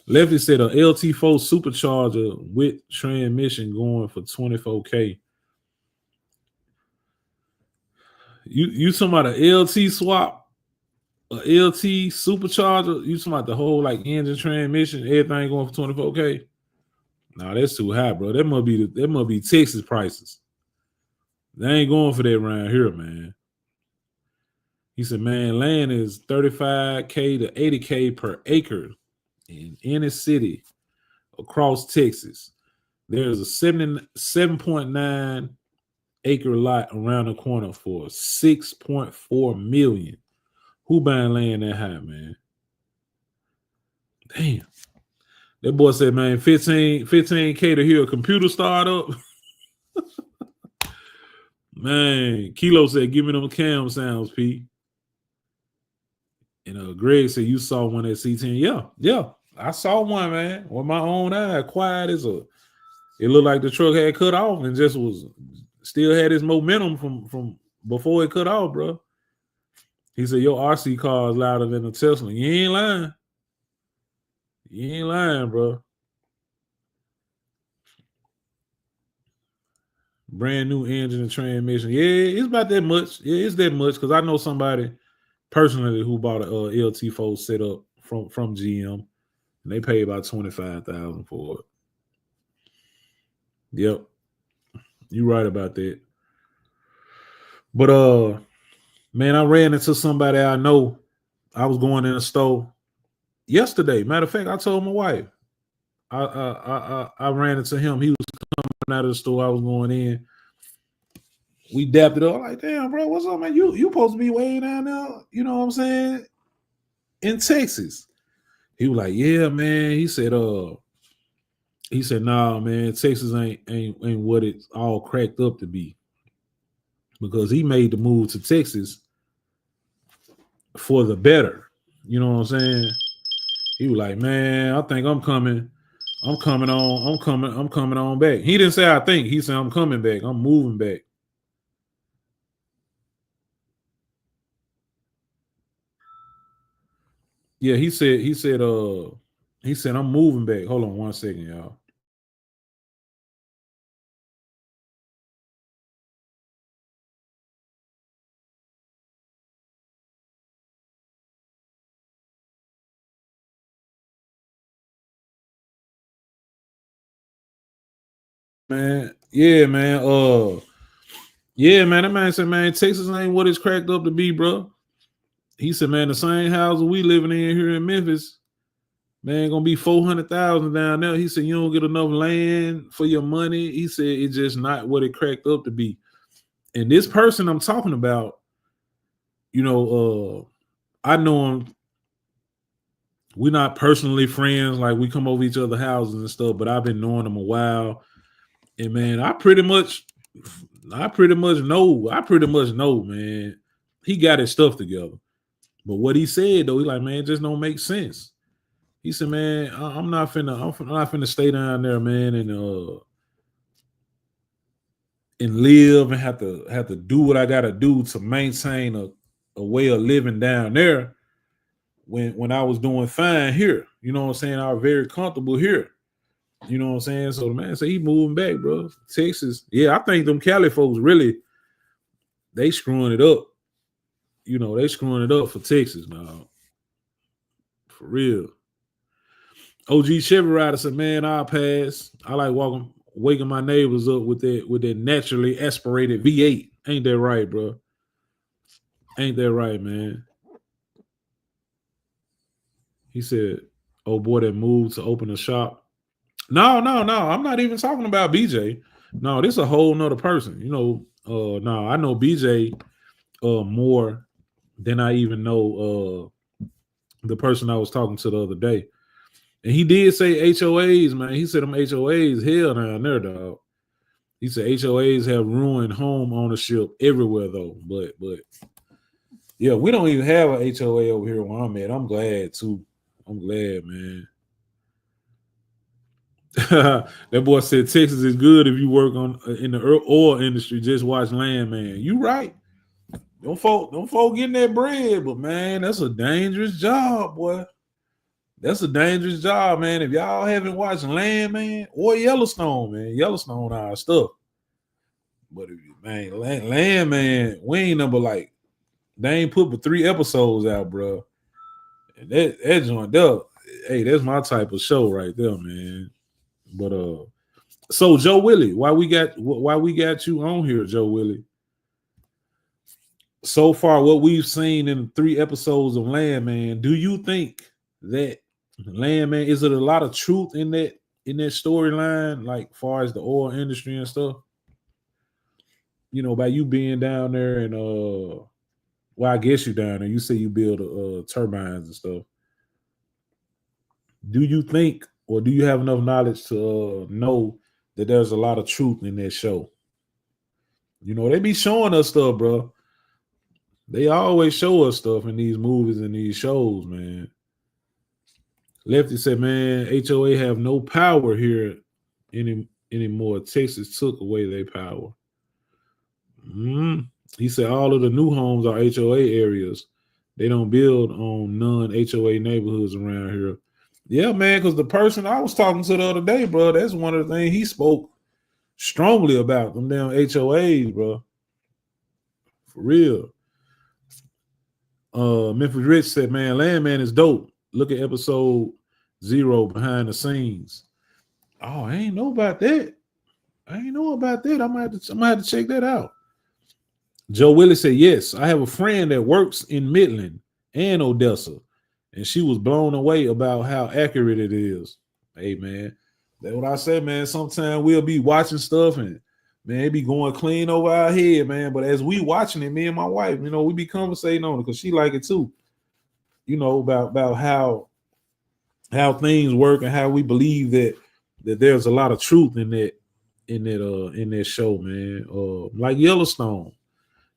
Lefty said a LT4 supercharger with transmission going for $24K. You talking about a LT swap, a LT supercharger? You talking about the whole like engine, transmission, everything going for $24K? Nah, that's too high, bro. That must be Texas prices. They ain't going for that around here, man. He said, man, land is $35K to $80K per acre in any city across Texas. There's a 7.9 acre lot around the corner for $6.4 million. Who buying land that high, man? Damn. That boy said, man, 15K to hear a computer startup. Man, Kilo said, give me them cam sounds, P. And Greg said, you saw one at C10. Yeah. I saw one, man, with my own eye. Quiet as it looked like the truck had cut off and just was still had its momentum from before it cut off, bro. He said, your RC car is louder than a Tesla. You ain't lying. You ain't lying, bro. Brand new engine and transmission. Yeah, it's about that much. Yeah, it's that much because I know somebody personally who bought a LT4 setup from GM, and they paid about $25,000 for it. Yep, you right about that. But man, I ran into somebody I know. I was going in a store yesterday. Matter of fact, I told my wife. I ran into him. He was coming out of the store. I was going in. We dapped it up. Like, damn, bro, what's up, man? You supposed to be way down there, you know what I'm saying? In Texas. He was like, yeah, man. He said, nah, man, Texas ain't what it's all cracked up to be. Because he made the move to Texas for the better. You know what I'm saying? He was like, man, I think I'm coming on back. He didn't say I think. He said I'm coming back. I'm moving back. Yeah, he said I'm moving back. Hold on 1 second, y'all. Man, yeah, man. Yeah, man. That man said, man, Texas ain't what it's cracked up to be, bro. He said, man, the same house we living in here in Memphis, man, gonna be 400,000 down there. He said, you don't get enough land for your money. He said it's just not what it cracked up to be. And this person I'm talking about, you know, I know him. We're not personally friends, like we come over each other's houses and stuff, but I've been knowing him a while. And man, I pretty much know, man, he got his stuff together. But what he said though, he like, man, it just don't make sense. He said, man, I'm not finna stay down there, man, and live and have to do what I gotta do to maintain a way of living down there when I was doing fine here. You know what I'm saying? I was very comfortable here. You know what I'm saying? So the man said he moving back, bro. Texas. Yeah, I think them Cali folks really, they screwing it up. You know, they screwing it up for Texas now. For real. OG Chevy Rider said, man, I'll pass. I like waking my neighbors up with that naturally aspirated V8. Ain't that right, bro? Ain't that right, man? He said, oh boy, that moved to open a shop. No. I'm not even talking about BJ. No, this is a whole nother person. You know, no, I know BJ more than I even know the person I was talking to the other day. And he did say HOAs, man. He said them HOAs hell down there, dog. He said HOAs have ruined home ownership everywhere, though. But yeah, we don't even have a HOA over here where I'm at. I'm glad too. I'm glad, man. That boy said Texas is good if you work in the oil industry. Just watch Landman. You right. Don't folk getting that bread, but man, that's a dangerous job, boy. That's a dangerous job, man. If y'all haven't watched Landman or Yellowstone, man, Yellowstone our stuff. But man, Landman, we ain't number like they ain't put but 3 episodes out, bro. And that joint up. Hey, that's my type of show right there, man. But so Joe Willie, why we got you on here, Joe Willie? So far, what we've seen in 3 episodes of Landman, do you think that Landman, is it a lot of truth in that storyline, like far as the oil industry and stuff? You know, by you being down there and well, I guess you down there. You say you build turbines and stuff. Do you think, or do you have enough knowledge to know that there's a lot of truth in that show? You know, they be showing us stuff, bro. They always show us stuff in these movies and these shows, man. Lefty said, man, HOA have no power here anymore. Texas took away their power. He said all of the new homes are HOA areas. They don't build on non-HOA neighborhoods around here. Yeah, man, because the person I was talking to the other day, bro, that's one of the things he spoke strongly about, them damn HOAs, bro. For real. Memphis Rich said, man, Landman is dope. Look at episode 0 behind the scenes. Oh, I ain't know about that. I'm gonna have to check that out. Joe Willis said, yes, I have a friend that works in Midland and Odessa, and she was blown away about how accurate it is. Hey, man, that's what I say, man. Sometimes we'll be watching stuff and, man, it be going clean over our head, man. But as we watching it, me and my wife, you know, we be conversating on it because she like it too. You know, about how things work and how we believe that there's a lot of truth in that show, man. Like Yellowstone.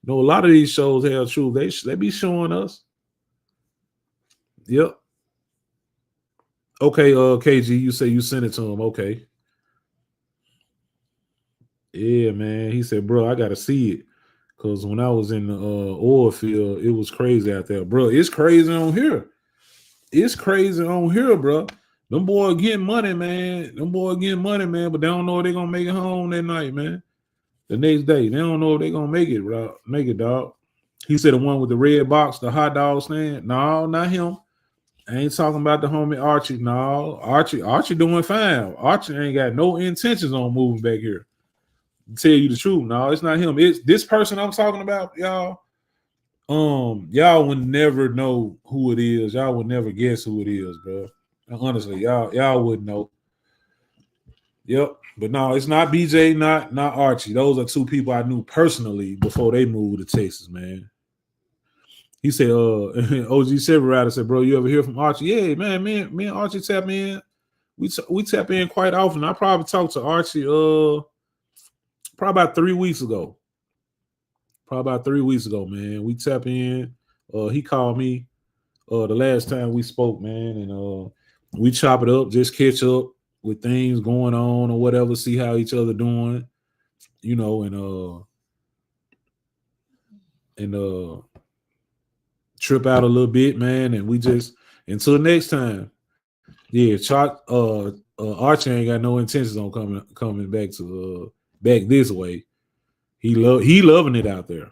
You know, a lot of these shows have truth. They be showing us. Yep. Okay, KG, you say you sent it to him. Okay. Yeah, man. He said, bro, I gotta see it. Cause when I was in the oil field, it was crazy out there. Bro, it's crazy on here. It's crazy on here, bro. Them boys getting money, man. But they don't know if they're gonna make it home that night, man. The next day, they don't know if they're gonna make it, bro. Make it, dog. He said the one with the red box, the hot dog stand. No, not him. I ain't talking about the homie Archie. No, Archie doing fine. Archie ain't got no intentions on moving back here. To tell you the truth, no, it's not him. It's this person I'm talking about, y'all. Y'all would never know who it is. Y'all would never guess who it is, bro. Honestly, y'all wouldn't know. Yep, but no, it's not BJ, not Archie. Those are two people I knew personally before they moved to Texas, man. He said, OG Silver Rider said, bro, you ever hear from Archie? Yeah, man, me and Archie tap in. We tap in quite often. I probably talked to Archie probably about 3 weeks ago. Man. We tap in. He called me the last time we spoke, man, and we chop it up, just catch up with things going on or whatever, see how each other doing, you know, and trip out a little bit, man, and we just until next time. Yeah, Archie ain't got no intentions on coming back to back this way. He loving it out there.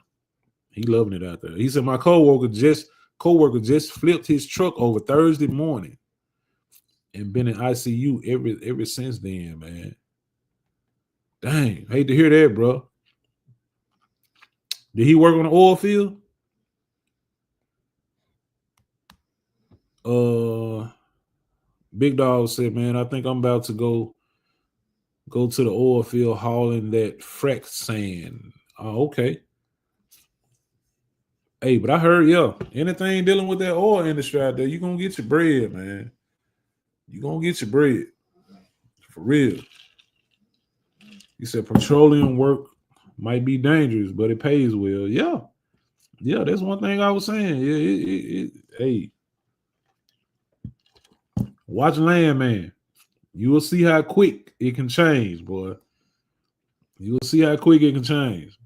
He said my coworker just flipped his truck over Thursday morning and been in ICU ever since then, man. Dang, hate to hear that, bro. Did he work on the oil field? Big Dog said, man, I think I'm about to go to the oil field hauling that frack sand. Oh, okay. Hey, but I heard, anything dealing with that oil industry out there, you're going to get your bread, man. You're going to get your bread. For real. He said petroleum work might be dangerous, but it pays well. Yeah, that's one thing I was saying. Yeah, hey, watch Landman. You will see how quick it can change, boy. You will see how quick it can change.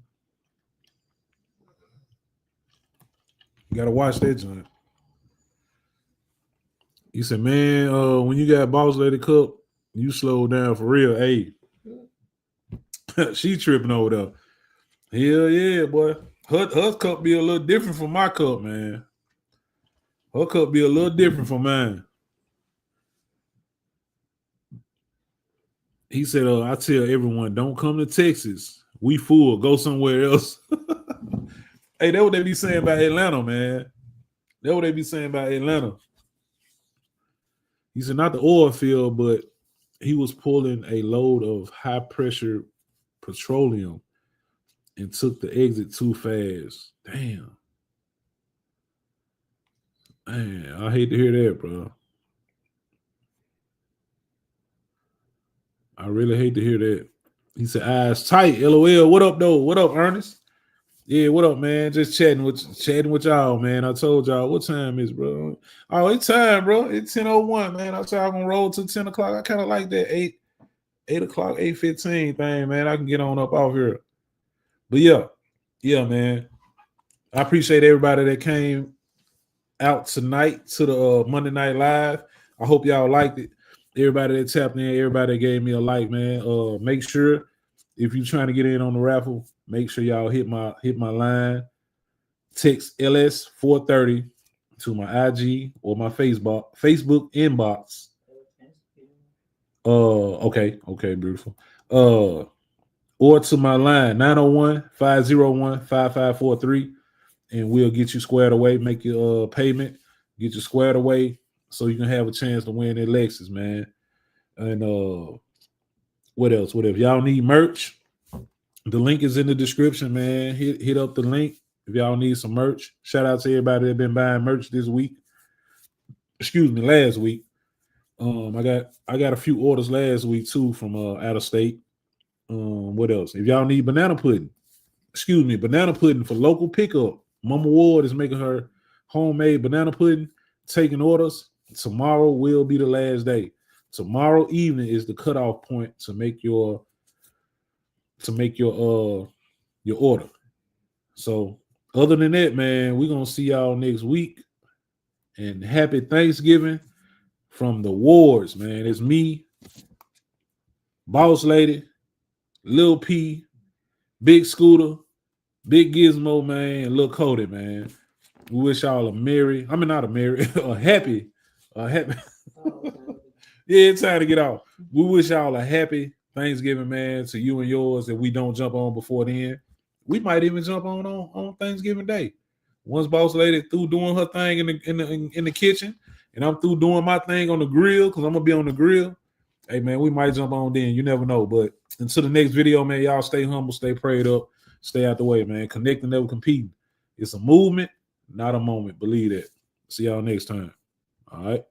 You gotta watch that joint. He said, man, when you got Boss Lady Cup, you slow down for real. Hey, she tripping over there. Hell yeah, boy. Her cup be a little different from my cup, man. Her cup be a little different from mine. He said, I tell everyone, don't come to Texas. We full. Go somewhere else. Hey, that's what they be saying about Atlanta, man. That's what they be saying about Atlanta. He said, not the oil field, but he was pulling a load of high-pressure petroleum and took the exit too fast. Damn. Man, I hate to hear that, bro. I really hate to hear that. He said, eyes tight, LOL. What up, though? What up, Ernest? Yeah, what up, man? Just chatting with y'all, man. I told y'all what time is, bro. Oh, it's time, bro. It's 10:01, man. I thought I was gonna roll to 10 o'clock. I kind of like that 8 o'clock, 8:15 thing, man. I can get on up off here. But yeah, man. I appreciate everybody that came out tonight to the Monday Night Live. I hope y'all liked it. Everybody that tapped in, everybody that gave me a like, man. Make sure if you're trying to get in on the raffle, make sure y'all hit my line. Text LS430 to my IG or my Facebook inbox. Okay, beautiful. Or to my line 901-501-5543, and we'll get you squared away. Make your payment, get you squared away, so you can have a chance to win that Lexus, man. And what else? If y'all need merch, the link is in the description, man. Hit up the link if y'all need some merch. Shout out to everybody that been buying merch this week. Last week. I got a few orders last week too from out of state. What else? If y'all need banana pudding for local pickup, Mama Ward is making her homemade banana pudding, taking orders. Tomorrow will be the last day. Tomorrow evening is the cutoff point to make your order. So other than that, man, we're gonna see y'all next week. And happy Thanksgiving from the Wards, man. It's me, Boss Lady, Lil P, Big Scooter, Big Gizmo, man, and Lil Cody, man. We wish y'all a happy. Yeah, it's time to get off. We wish y'all a happy Thanksgiving, man, to you and yours. If we don't jump on before then, we might even jump on Thanksgiving Day. Once Boss Lady through doing her thing in the kitchen, and I'm through doing my thing on the grill, because I'm gonna be on the grill. Hey man, we might jump on then. You never know. But until the next video, man, y'all stay humble, stay prayed up, stay out the way, man. Connecting, never competing. It's a movement, not a moment. Believe that. See y'all next time. All right.